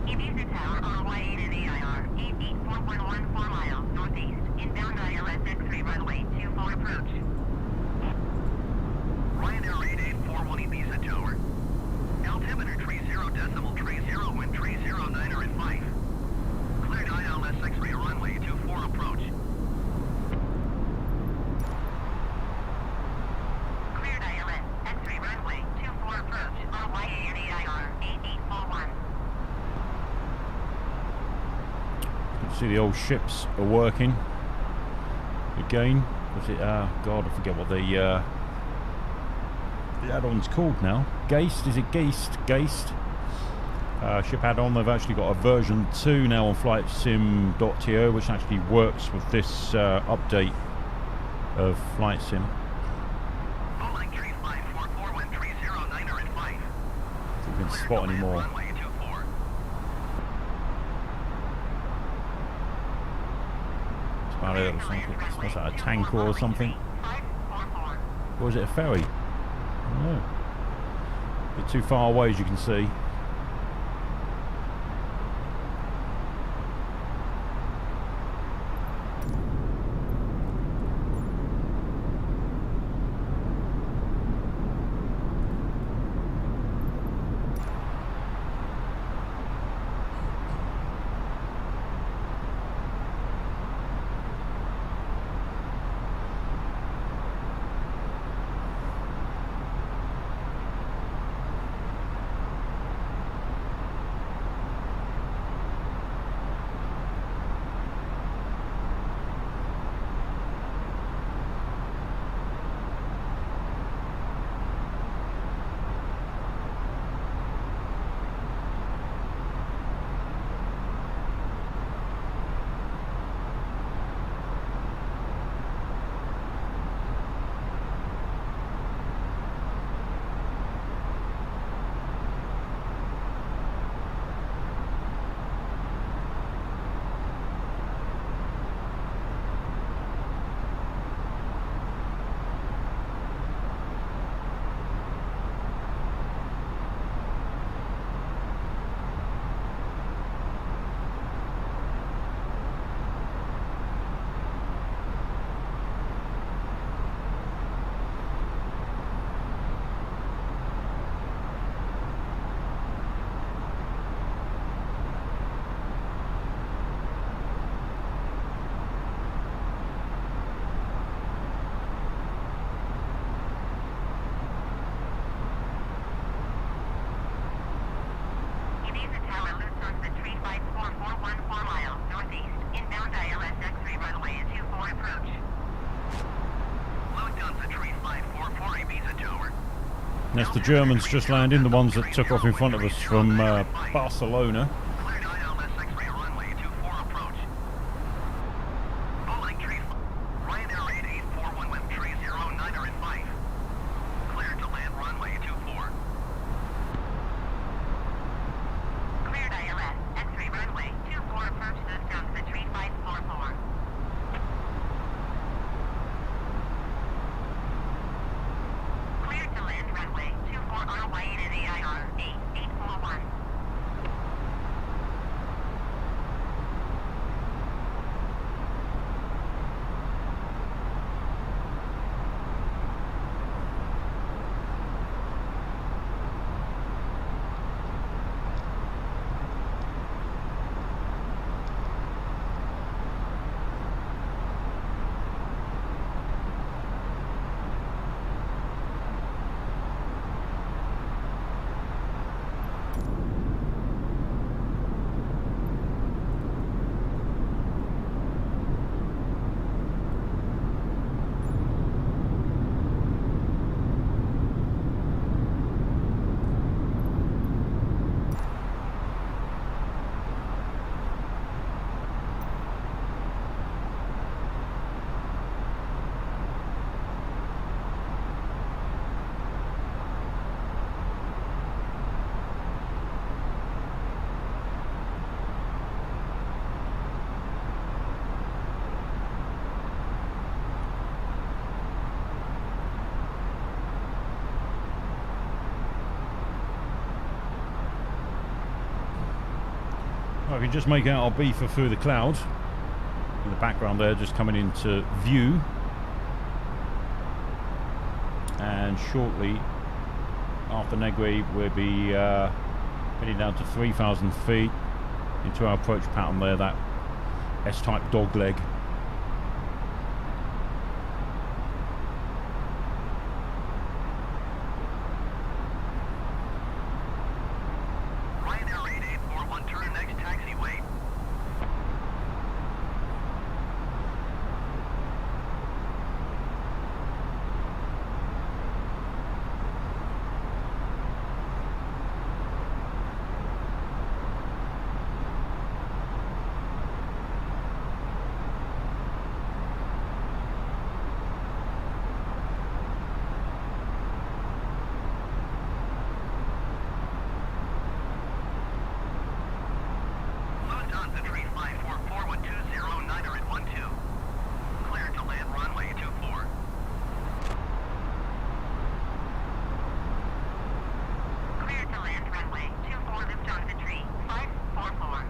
Ibiza Tower, RYANAIR, 88411 4 miles northeast, inbound ILS X3 runway 24 approach. RYANAIR 8841 Ibiza Tower. Altimeter 30.30, wind 309 at 5. Cleared ILS X3 runway 24 approach. Cleared ILS X3 runway 24 approach, RYANAIR 8841. See, the old ships are working again. Was it? God, I forget what the add-on's called now. Geist? Is it Geist? Geist. Ship add-on. They've actually got a version 2 now on FlightSim.to, which actually works with this update of FlightSim. Full line 3544, wind 309 at 5. If you can spot anymore. Runway 24. About it or something. What's that, a tanker or something? 544. Or is it a ferry? I don't know. A bit too far away, as you can see. That's the Germans just landing, the ones that took off in front of us from Barcelona. Cleared ILS X-ray I can just make out our beefer through the cloud in the background there, just coming into view. And shortly after Negri, we'll be heading down to 3,000 feet into our approach pattern there, that S-type dog leg. RYANAIR 8841, turn next taxiway. Lufthansa 3544120, NIDER at 12. Clear to land runway 24. Clear to land runway 24, Lufthansa 3544.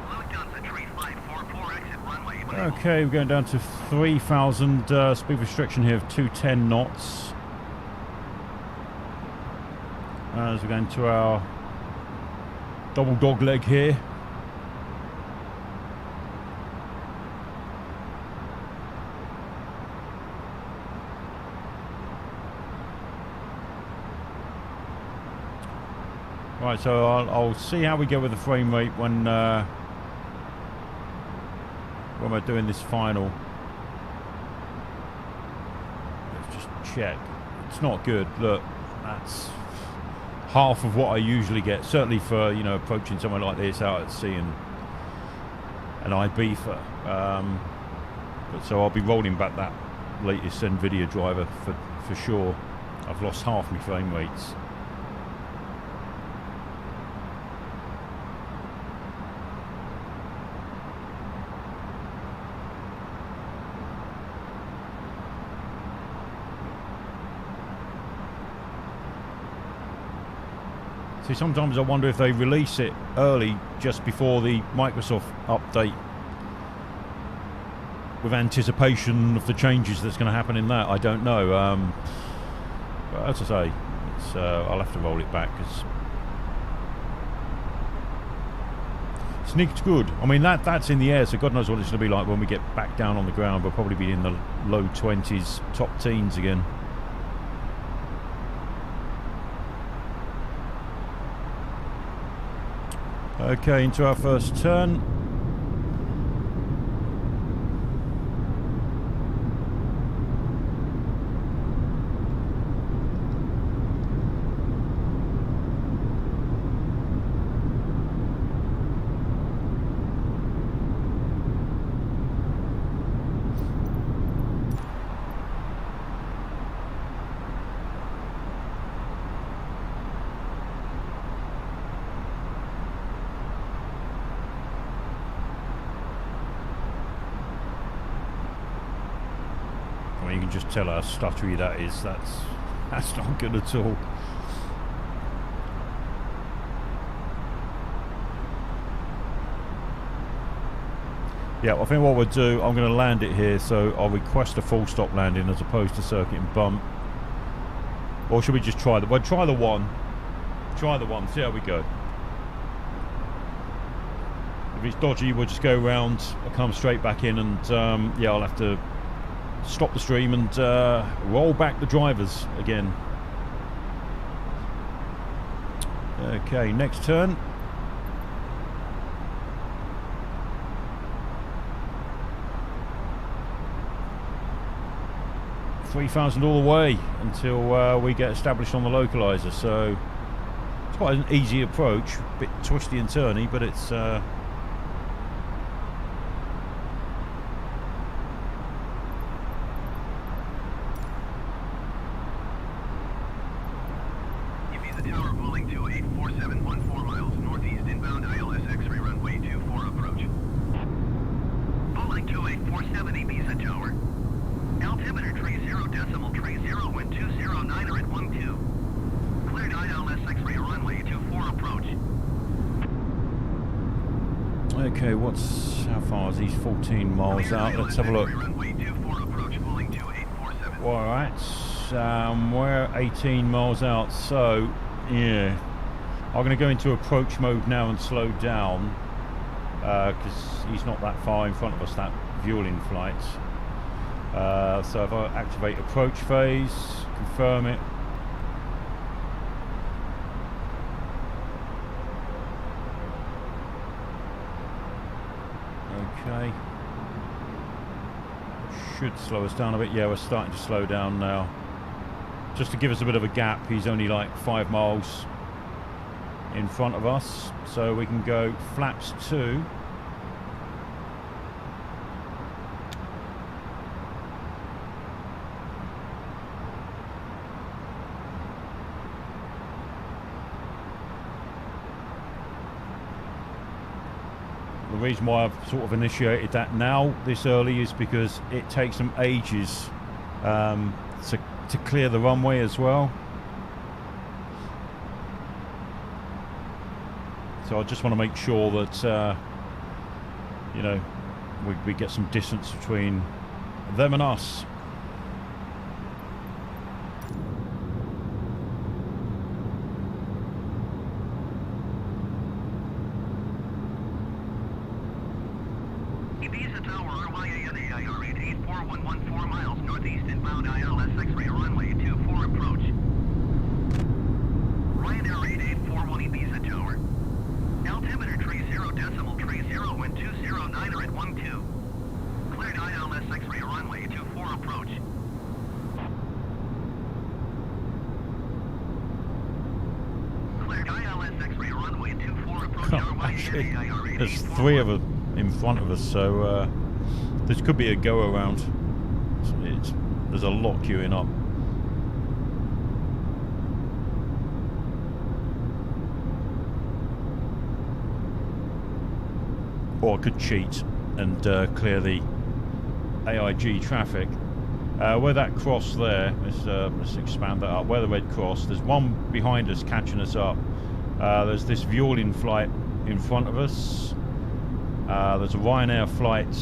Lufthansa 3544, exit runway. Okay, we're going down to 3,000, speed restriction here of 210 knots. As we're going to our double dog leg here. Right, so I'll see how we go with the frame rate when we're doing this final. Let's just check. It's not good. Look, that's half of what I usually get. Certainly for, you know, approaching somewhere like this out at sea and an iBeefer. But so I'll be rolling back that latest Nvidia driver for sure. I've lost half my frame rates. See, sometimes I wonder if they release it early just before the Microsoft update with anticipation of the changes that's going to happen in that. I don't know. But as I say, it's, I'll have to roll it back because Sneaked good. I mean, that's in the air, so God knows what it's going to be like when we get back down on the ground. We'll probably be in the low 20s, top teens again. Okay, into our first turn. You can just tell how stuttery that is. That's not good at all. Yeah, I think what we'll do, I'm going to land it here, so I'll request a full stop landing as opposed to circuit and bump. Or should we just try the? Well, try the one. Try the one. See how we go. If it's dodgy, we'll just go around. I'll come straight back in, and yeah, I'll have to stop the stream and roll back the drivers again. Okay, next turn. $3,000 all the way until we get established on the localizer. So it's quite an easy approach, a bit twisty and turny, but it's okay, how far is these? 14 miles out. Let's have a look. Alright, we're 18 miles out, so yeah, I'm going to go into approach mode now and slow down because he's not that far in front of us, that fueling flight. So if I activate approach phase, confirm it. Okay, should slow us down a bit. Yeah, we're starting to slow down now. Just to give us a bit of a gap, he's only like 5 miles in front of us, so we can go flaps 2. The reason why I've sort of initiated that now this early is because it takes them ages to clear the runway as well. So I just want to make sure that you know, we get some distance between them and us. Ibiza Tower, RYANAIR 84114 miles northeast inbound ILS X-ray runway 24 approach. RYANAIR 8841 Ibiza Tower. Altimeter 30.30 wind 209 at 12. Cleared ILS X-ray runway 24 approach. Cleared ILS X-ray runway 24 approach. RYANAIR There's 3 of them in front of us, so this could be a go around. There's a lot queuing up. Or I could cheat and clear the AIG traffic. Where that cross there, let's expand that up. Where the red cross, there's one behind us catching us up. There's this fueling flight in front of us. There's a RYANAIR flight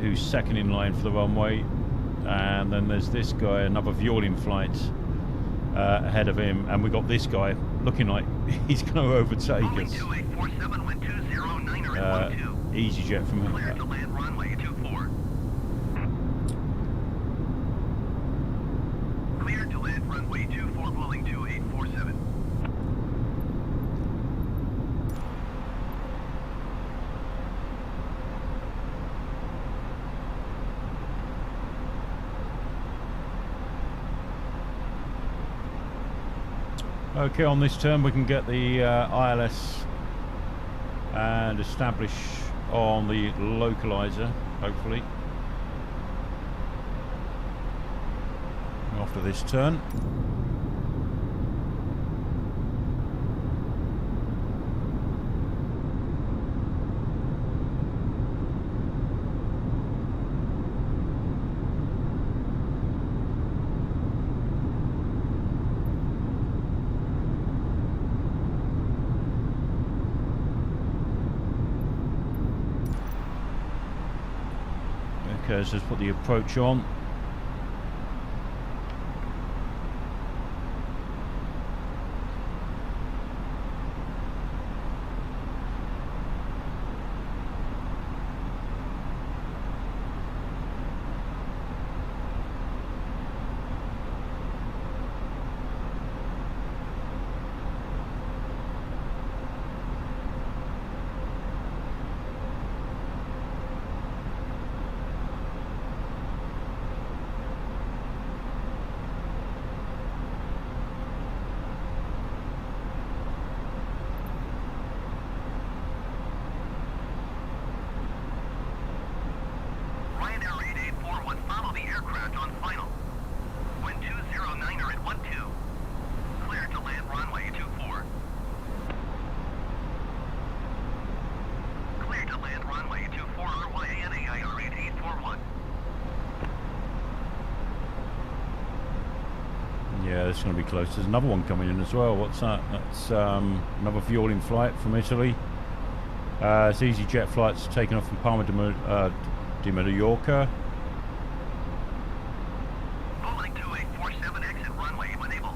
who's second in line for the runway, and then there's this guy, another fueling flight ahead of him, and we got this guy looking like he's going to overtake us. 2847 wind 209 EasyJet from Clear to land runway 24. Clear to land runway 24, Boeing 2847. Okay, on this turn we can get the ILS and establish on the localizer, hopefully. After this turn. Okay, so let's put the approach on. RYANAIR 8841, follow the aircraft on final. Wind 209er at 12. Clear to land runway 24. Clear to land runway 24, RYANAIR 8841. Yeah, this is going to be close. There's another one coming in as well. What's that? That's another fueling flight from Italy. It's EasyJet flights taken off from Palma de Mallorca. Boeing 2847, exit runway when able.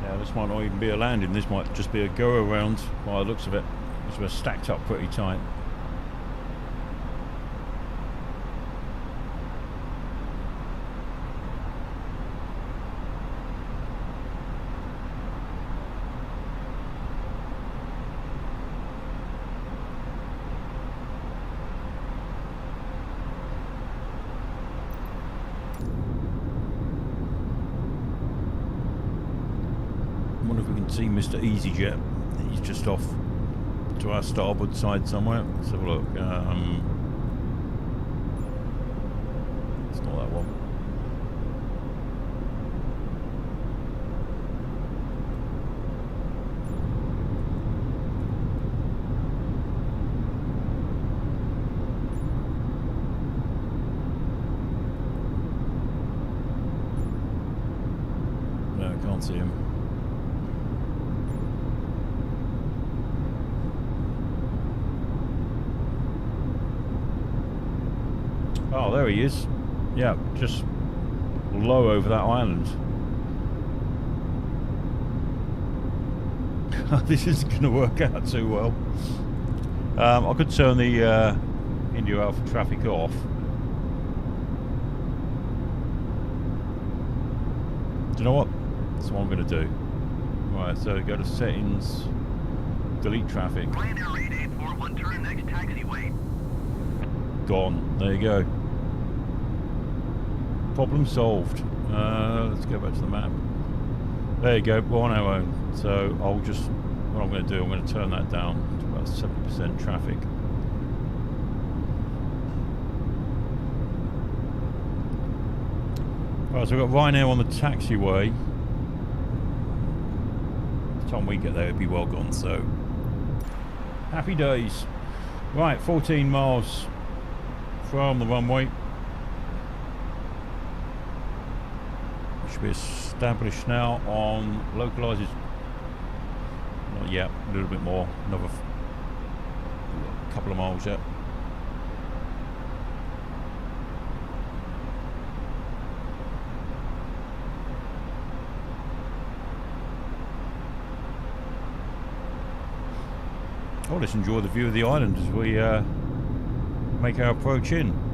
Yeah, this might not even be a landing. This might just be a go-around by the looks of it. Because we're stacked up pretty tight. I wonder if we can see Mr. EasyJet. He's just off to our starboard side somewhere. Let's have a look. It's not that one. No, I can't see him. Oh, there he is. Yeah, just low over that island. This isn't going to work out too well. I could turn the India Alpha traffic off. Do you know what? That's what I'm going to do. Right, so go to settings, delete traffic. RYANAIR 8841, turn next taxiway. Gone. There you go. Problem solved. Let's go back to the map. There you go, 108. So I'll just, what I'm going to do, I'm going to turn that down to about 70% traffic. Right, so we've got RYANAIR on the taxiway. By the time we get there, it'll be well gone, so happy days. Right, 14 miles from the runway. Should be established now on localizers. Not yet, a little bit more. Another couple of miles yet. Oh, let's enjoy the view of the island as we make our approach in.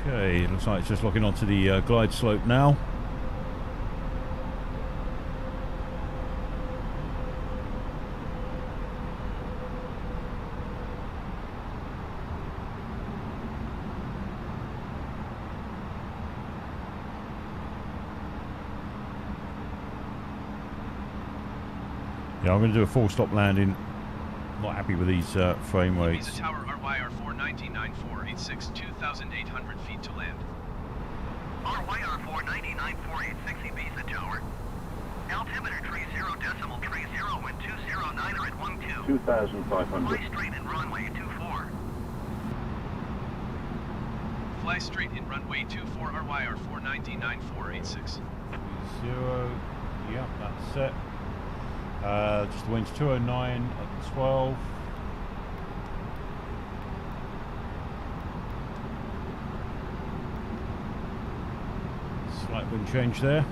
Okay, looks like it's just locking onto the glide slope now. Yeah, I'm going to do a full stop landing. Not happy with these frame rates. Ibiza Tower RYANAIR 4909486, 2,800 feet to land. RYANAIR 4909486 Ibiza Tower. Altimeter tree 0 decimal tree 0 wind 209 at 12. 2,500. Fly straight in runway 24. Fly straight in runway 24 RYANAIR 4909486. 0, yeah, that's set. Just the wind's 209 at 12. Slight wind change there.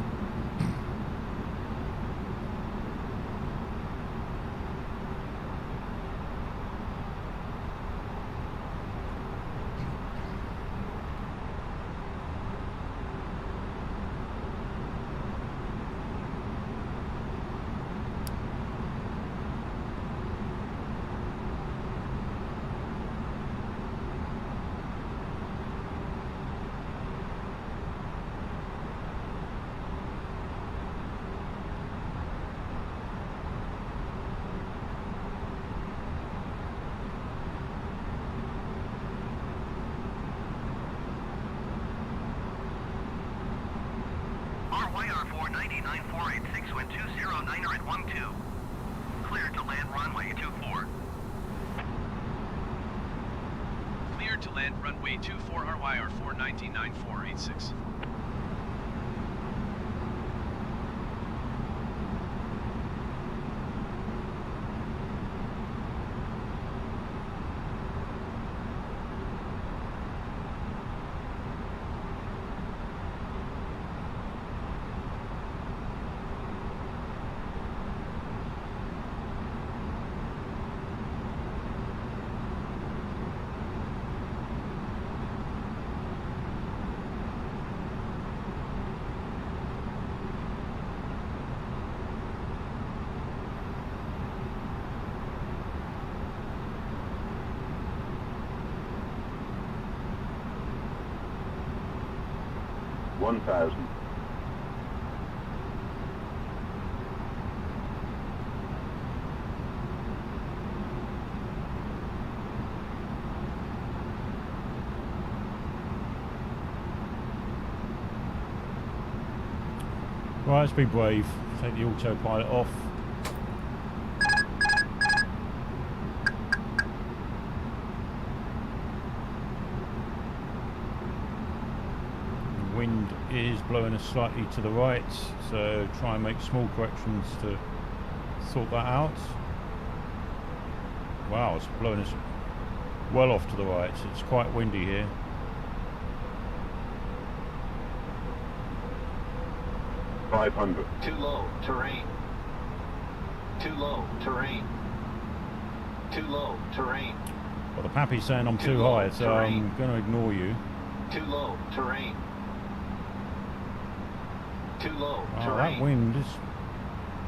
RYANAIR 4909486 wind 209 at 12. Cleared to land runway 24. Cleared to land runway 24 RYANAIR 4909486. 1000. Right, let's be brave. Take the autopilot off. The wind is blowing us slightly to the right, so try and make small corrections to sort that out. Wow, it's blowing us well off to the right. It's quite windy here. Too low, terrain. Too low, terrain. Too low, terrain. Well, the pappy's saying I'm too high, so I'm going to ignore you. Too low, terrain. Too low, Oh, terrain. that wind is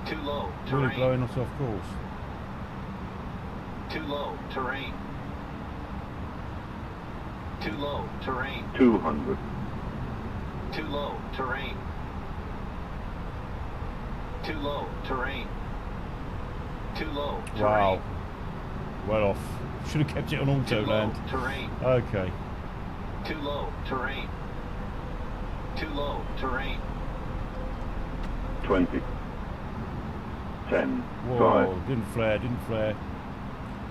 Too low, really terrain. blowing us off course. Too low, terrain. Too low, terrain. 200. Too low, terrain. Too low, terrain. Too low, terrain. Wow. Well off. Should have kept it on auto Too low, land. terrain. Okay. Too low, terrain. Too low, terrain. 20. 10. Whoa, 5. didn't flare.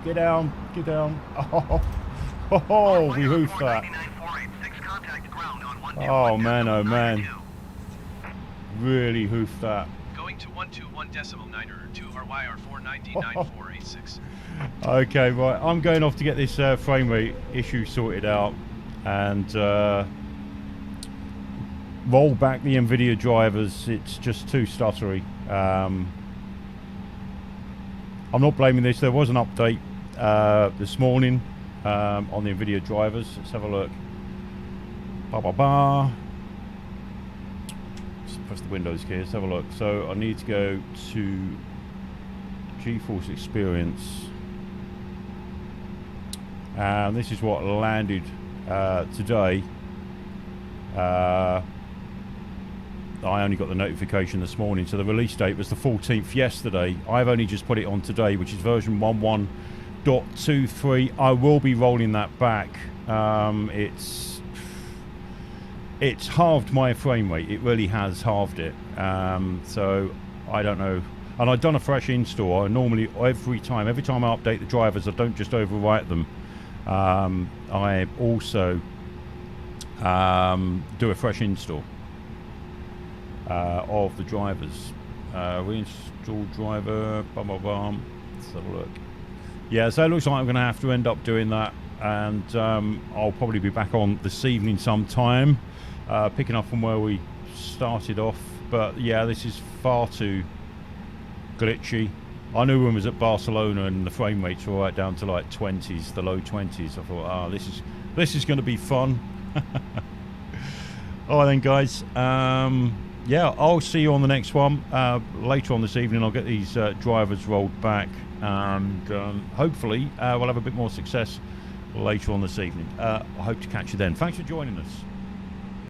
Get down, get down. Oh, we hoofed that. Oh man, oh man. Really hoofed that. Going to 121.9 to RYAIR 4909486. Okay, right. I'm going off to get this frame rate issue sorted out and roll back the Nvidia drivers. It's just too stuttery. I'm not blaming this. There was an update this morning on the Nvidia drivers. Let's have a look. Just press the Windows key. Let's have a look. So I need to go to Geforce Experience. And this is what landed today. I only got the notification this morning, so the release date was the 14th yesterday. I've only just put it on today, which is version 11.23. I will be rolling that back. It's halved my frame rate. It really has halved it. So I don't know. And I've done a fresh install. I normally, every time I update the drivers, I don't just overwrite them. I also do a fresh install of the drivers. Reinstall driver, blah blah blah. Let's have a look. Yeah, so it looks like I'm going to have to end up doing that, and I'll probably be back on this evening sometime, picking up from where we started off. But yeah, this is far too glitchy. I knew when I was at Barcelona and the frame rates were right down to like 20s, the low 20s. I thought, this is going to be fun. All right then, guys. Yeah, I'll see you on the next one. Later on this evening, I'll get these drivers rolled back, and hopefully we'll have a bit more success later on this evening. I hope to catch you then. Thanks for joining us.